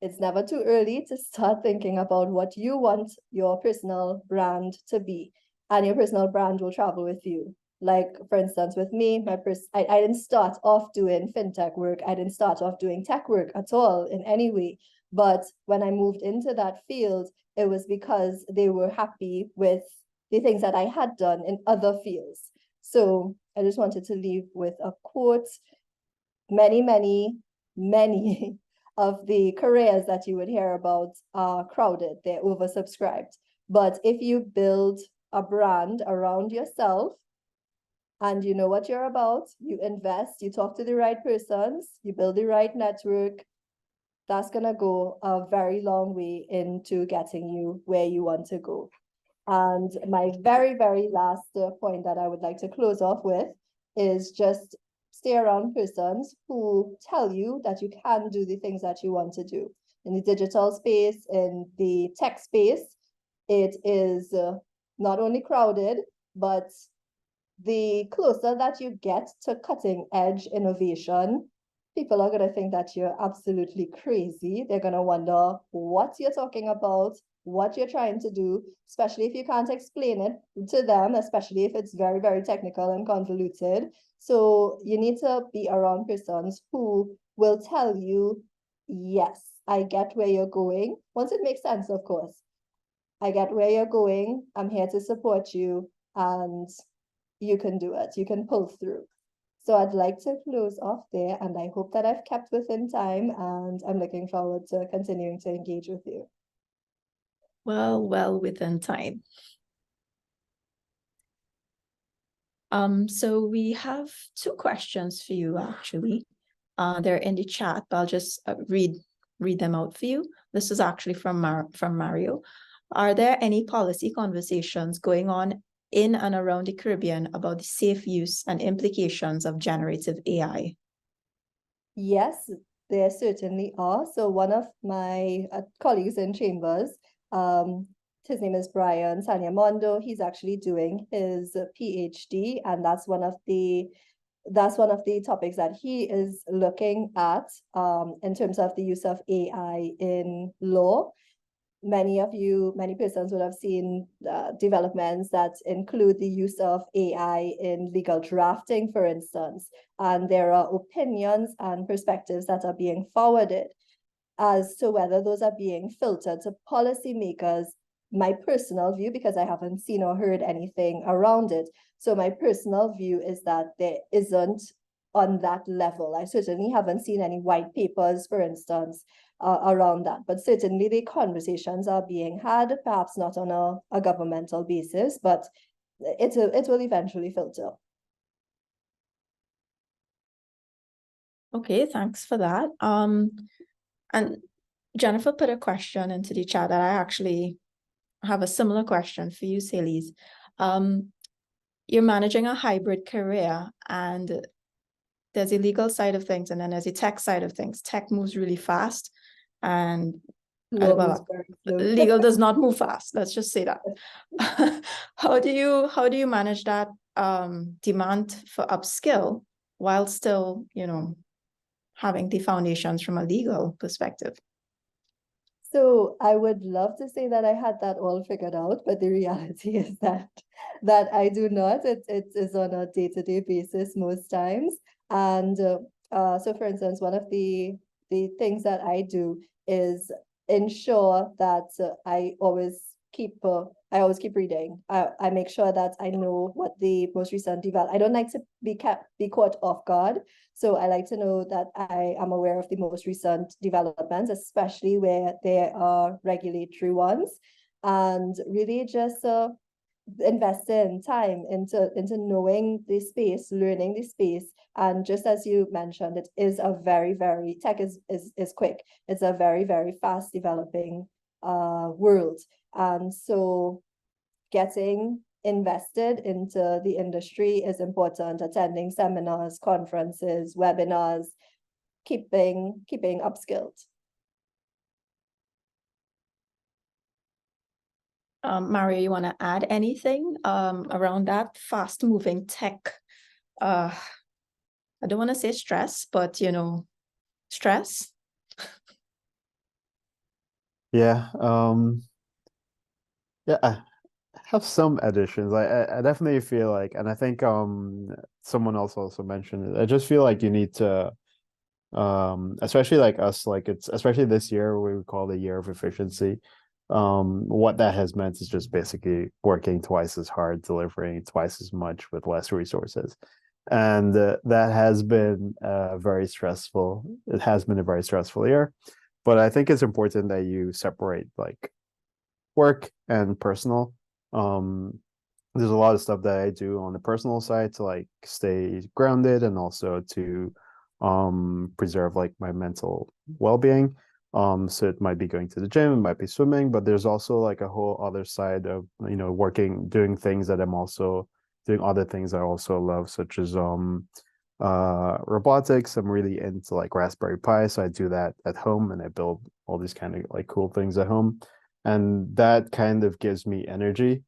it's never too early to start thinking about what you want your personal brand to be, and your personal brand will travel with you. Like, for instance, with me, I didn't start off doing fintech work. I didn't start off doing tech work at all in any way. But when I moved into that field, it was because they were happy with the things that I had done in other fields. So I just wanted to leave with a quote. Many, many, many of the careers that you would hear about are crowded. They're oversubscribed. But if you build a brand around yourself and you know what you're about, you invest, you talk to the right persons, you build the right network, that's going to go a very long way into getting you where you want to go. And my very, very last point that I would like to close off with is just stay around persons who tell you that you can do the things that you want to do. In the digital space, in the tech space, it is not only crowded, but the closer that you get to cutting edge innovation, people are going to think that you're absolutely crazy. They're going to wonder what you're talking about, what you're trying to do, especially if you can't explain it to them, especially if it's very, very technical and convoluted. So you need to be around persons who will tell you, yes, I get where you're going. Once it makes sense, of course. I get where you're going. I'm here to support you, and you can do it. You can pull through. So I'd like to close off there, and I hope that I've kept within time, and I'm looking forward to continuing to engage with you. Well within time. So we have two questions for you, actually. They're in the chat, but I'll just read them out for you. This is actually from Mario. Are there any policy conversations going on in and around the Caribbean about the safe use and implications of generative AI? Yes, there certainly are. So one of my colleagues in Chambers, his name is Brian Sanyamondo. He's actually doing his PhD, and that's one of the topics that he is looking at in terms of the use of AI in law. Many persons would have seen developments that include the use of AI in legal drafting, for instance, and there are opinions and perspectives that are being forwarded as to whether those are being filtered to policymakers. My personal view, because I haven't seen or heard anything around it, so my personal view is that there isn't on that level. I certainly haven't seen any white papers, for instance, around that, but certainly the conversations are being had, perhaps not on a governmental basis, but it will eventually filter. Okay, thanks for that. And Jennifer put a question into the chat that I actually have a similar question for you, Celis. You're managing a hybrid career, and there's a legal side of things, and then there's a tech side of things. Tech moves really fast, and legal does not move fast. Let's just say that. How do you manage that demand for upskill while still, having the foundations from a legal perspective? So I would love to say that I had that all figured out, but the reality is that I do not. It is on a day-to-day basis most times. And so for instance, one of the things that I do is ensure that I always keep reading. I make sure that I know what the most recent development. I don't like to be caught off guard. So I like to know that I am aware of the most recent developments, especially where there are regulatory ones, and really just invest in time into knowing the space, learning the space. And just as you mentioned, it is a very, very, tech is quick. It's a very, very fast developing world. And so getting invested into the industry is important. Attending seminars, conferences, webinars, keeping upskilled. Mario, you want to add anything around that fast-moving tech? I don't want to say stress, but stress. Yeah. Yeah. I have some additions. I definitely feel like, and I think someone else also mentioned it. I just feel like you need to, especially like us, like it's especially this year we call the year of efficiency. What that has meant is just basically working twice as hard, delivering twice as much with less resources. And that has been very stressful. It has been a very stressful year, but I think it's important that you separate like work and personal. There's a lot of stuff that I do on the personal side to like stay grounded and also to preserve like my mental well-being. So it might be going to the gym, it might be swimming, but there's also like a whole other side of, you know, doing things that I'm also doing other things I also love, such as robotics. I'm really into like Raspberry Pi, so I do that at home and I build all these kind of like cool things at home. And that kind of gives me energy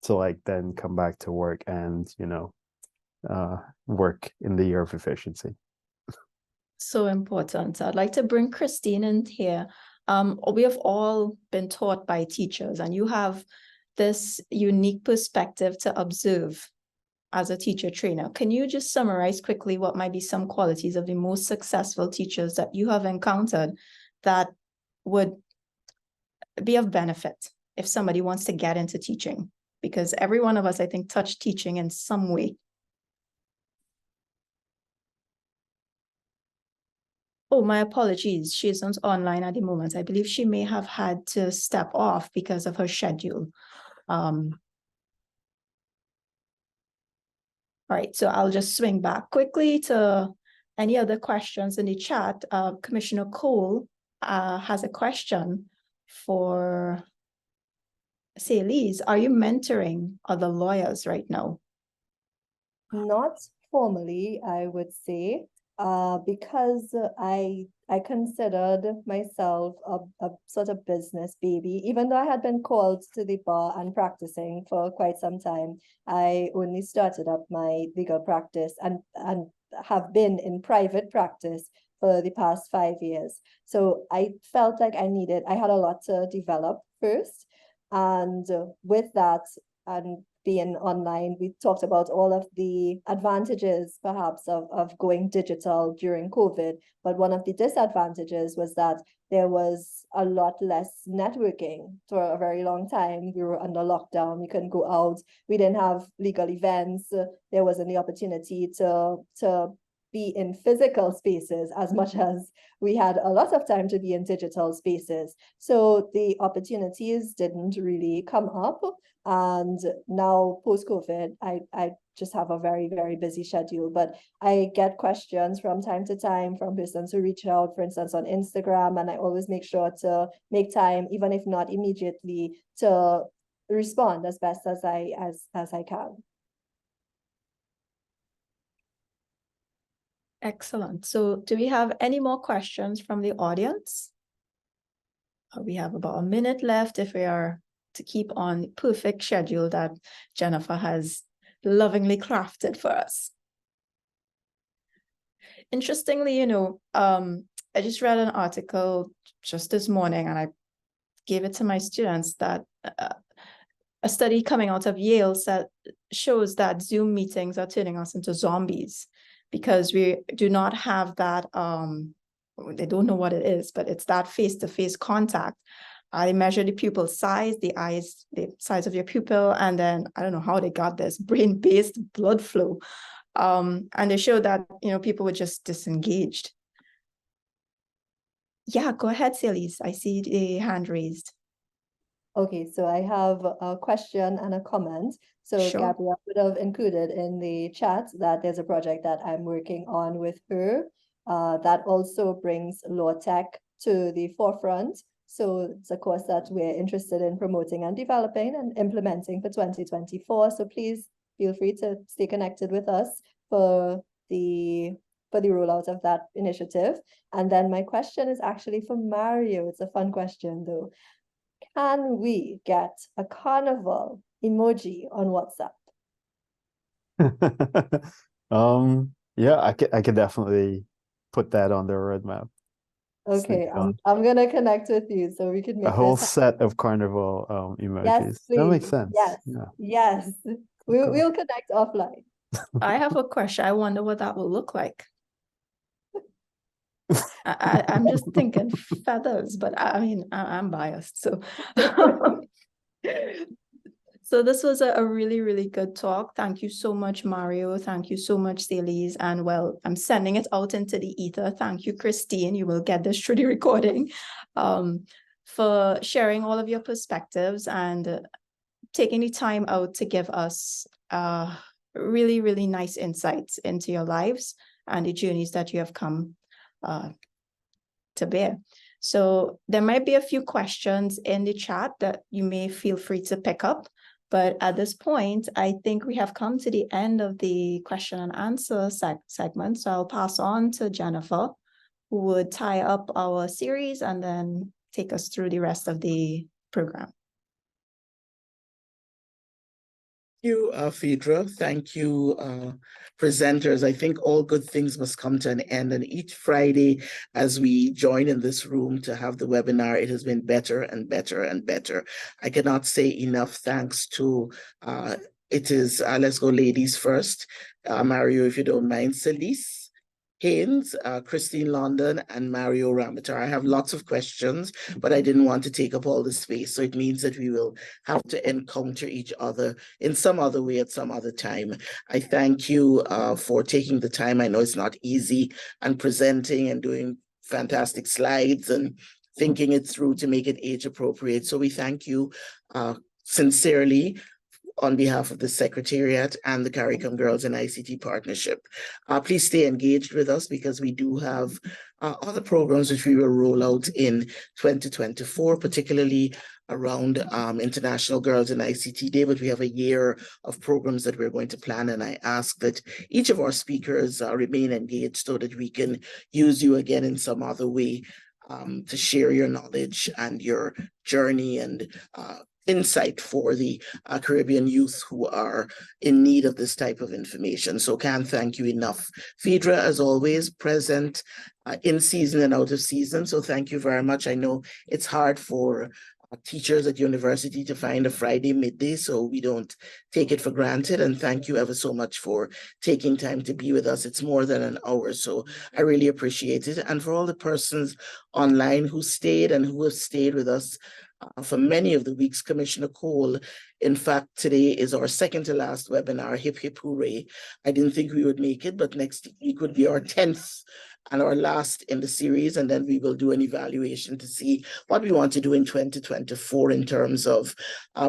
to like then come back to work and, you know, work in the year of efficiency. So important. I'd like to bring Christine in here. We have all been taught by teachers, and you have this unique perspective to observe as a teacher trainer. Can you just summarize quickly what might be some qualities of the most successful teachers that you have encountered that would be of benefit if somebody wants to get into teaching? Because every one of us, I think, touched teaching in some way. Oh, my apologies. She isn't online at the moment. I believe she may have had to step off because of her schedule. All right, so I'll just swing back quickly to any other questions in the chat. Commissioner Cole has a question for Celise. Are you mentoring other lawyers right now? Not formally, I would say, because I considered myself a sort of business baby. Even though I had been called to the bar and practicing for quite some time, I only started up my legal practice and have been in private practice for the past 5 years. So I felt like I had a lot to develop first. And with that, and being online, we talked about all of the advantages perhaps of going digital during COVID, but one of the disadvantages was that there was a lot less networking for a very long time. We were under lockdown, we couldn't go out, we didn't have legal events, there wasn't the opportunity to be in physical spaces as much as we had a lot of time to be in digital spaces. So the opportunities didn't really come up. And now post-COVID, I just have a very, very busy schedule, but I get questions from time to time from persons who reach out, for instance, on Instagram, and I always make sure to make time, even if not immediately, to respond as best as I can. Excellent. So do we have any more questions from the audience? We have about a minute left if we are to keep on the perfect schedule that Jennifer has lovingly crafted for us. Interestingly, I just read an article just this morning and I gave it to my students that a study coming out of Yale shows that Zoom meetings are turning us into zombies because we do not have that, they don't know what it is, but it's that face-to-face contact. They measure the pupil size, the size of your pupil, and then I don't know how they got this brain-based blood flow. And they showed that, people were just disengaged. Yeah, go ahead, Celise. I see the hand raised. Okay, so I have a question and a comment. So Sure. Gabrielle would have included in the chat that there's a project that I'm working on with her that also brings law tech to the forefront. So it's a course that we're interested in promoting and developing and implementing for 2024. So please feel free to stay connected with us for the rollout of that initiative. And then my question is actually for Mario. It's a fun question though. Can we get a carnival emoji on WhatsApp? Yeah, I could definitely put that on the roadmap. Okay, I'm gonna connect with you so we can make a whole this set of carnival emojis. Yes, That makes please. sense. Yes, Yeah. yes. We'll connect offline. I have a question. I wonder what that will look like. I'm just thinking feathers, but I mean, I'm biased. So, so this was a really, really good talk. Thank you so much, Mario. Thank you so much, Celise. And well, I'm sending it out into the ether. Thank you, Christine. You will get this through the recording. for sharing all of your perspectives and taking the time out to give us really, really nice insights into your lives and the journeys that you have come to bear. So there might be a few questions in the chat that you may feel free to pick up. But at this point, I think we have come to the end of the question and answer segment. So I'll pass on to Jennifer, who would tie up our series and then take us through the rest of the program. Thank you, Phaedra. Thank you, presenters. I think all good things must come to an end. And each Friday, as we join in this room to have the webinar, it has been better and better and better. I cannot say enough thanks to, let's go ladies first. Mario, if you don't mind, Celise Haynes, Christine London, and Mario Ramatar. I have lots of questions, but I didn't want to take up all the space. So it means that we will have to encounter each other in some other way at some other time. I thank you for taking the time. I know it's not easy, and presenting and doing fantastic slides and thinking it through to make it age appropriate. So we thank you sincerely on behalf of the Secretariat and the CARICOM Girls in ICT Partnership. Please stay engaged with us because we do have other programs which we will roll out in 2024, particularly around International Girls in ICT Day, but we have a year of programs that we're going to plan, and I ask that each of our speakers remain engaged so that we can use you again in some other way to share your knowledge and your journey and insight for the Caribbean youth who are in need of this type of information. So can't thank you enough. Phaedra, as always, present in season and out of season. So thank you very much. I know it's hard for teachers at university to find a Friday midday, so we don't take it for granted. And thank you ever so much for taking time to be with us. It's more than an hour, so I really appreciate it. And for all the persons online who stayed and who have stayed with us for many of the weeks, Commissioner Cole, in fact, today is our second to last webinar, hip hip hooray. I didn't think we would make it, but next week would be our 10th and our last in the series, and then we will do an evaluation to see what we want to do in 2024 in terms of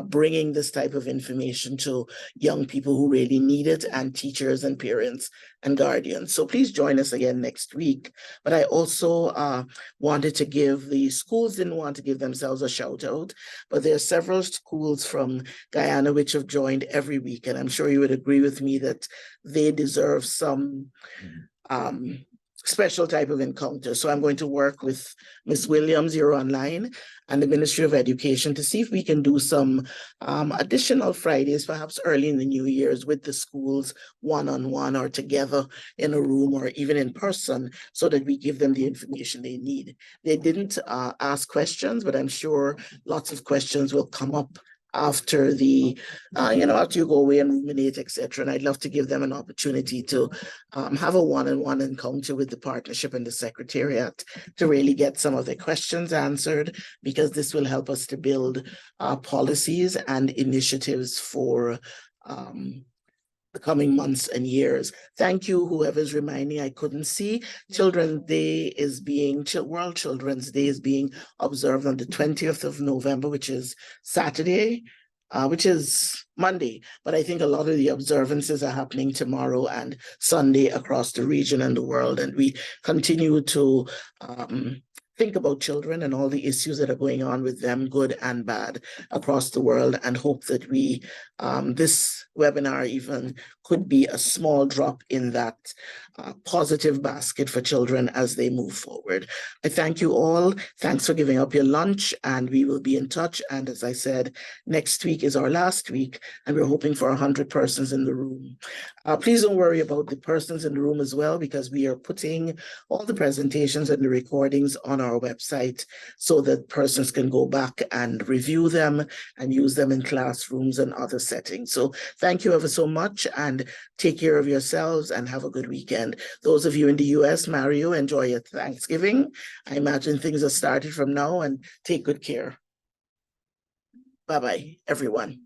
bringing this type of information to young people who really need it, and teachers and parents and guardians. So please join us again next week. But I also wanted to give, the schools didn't want to give themselves a shout out, but there are several schools from Guyana which have joined every week, and I'm sure you would agree with me that they deserve some special type of encounter. So I'm going to work with Ms. Williams, you're online, and the Ministry of Education to see if we can do some additional Fridays, perhaps early in the New Year's, with the schools one-on-one or together in a room or even in person, so that we give them the information they need. They didn't ask questions, but I'm sure lots of questions will come up after the, after you go away and ruminate, etc. And I'd love to give them an opportunity to have a one-on-one encounter with the partnership and the Secretariat to really get some of their questions answered, because this will help us to build policies and initiatives for the coming months and years. Thank you, whoever's reminding, I couldn't see. Children's Day is being, World Children's Day is being observed on the 20th of November, which is Saturday, which is Monday. But I think a lot of the observances are happening tomorrow and Sunday across the region and the world. And we continue to think about children and all the issues that are going on with them, good and bad, across the world, and hope that we, this webinar even could be a small drop in that positive basket for children as they move forward. I thank you all. Thanks for giving up your lunch, and we will be in touch. And as I said, next week is our last week, and we're hoping for 100 persons in the room. Please don't worry about the persons in the room as well, because we are putting all the presentations and the recordings on our website so that persons can go back and review them and use them in classrooms and other settings. So thank you ever so much, and take care of yourselves and have a good weekend. Those of you in the US, Mario, enjoy your Thanksgiving. I imagine things are started from now, and take good care. Bye-bye, everyone.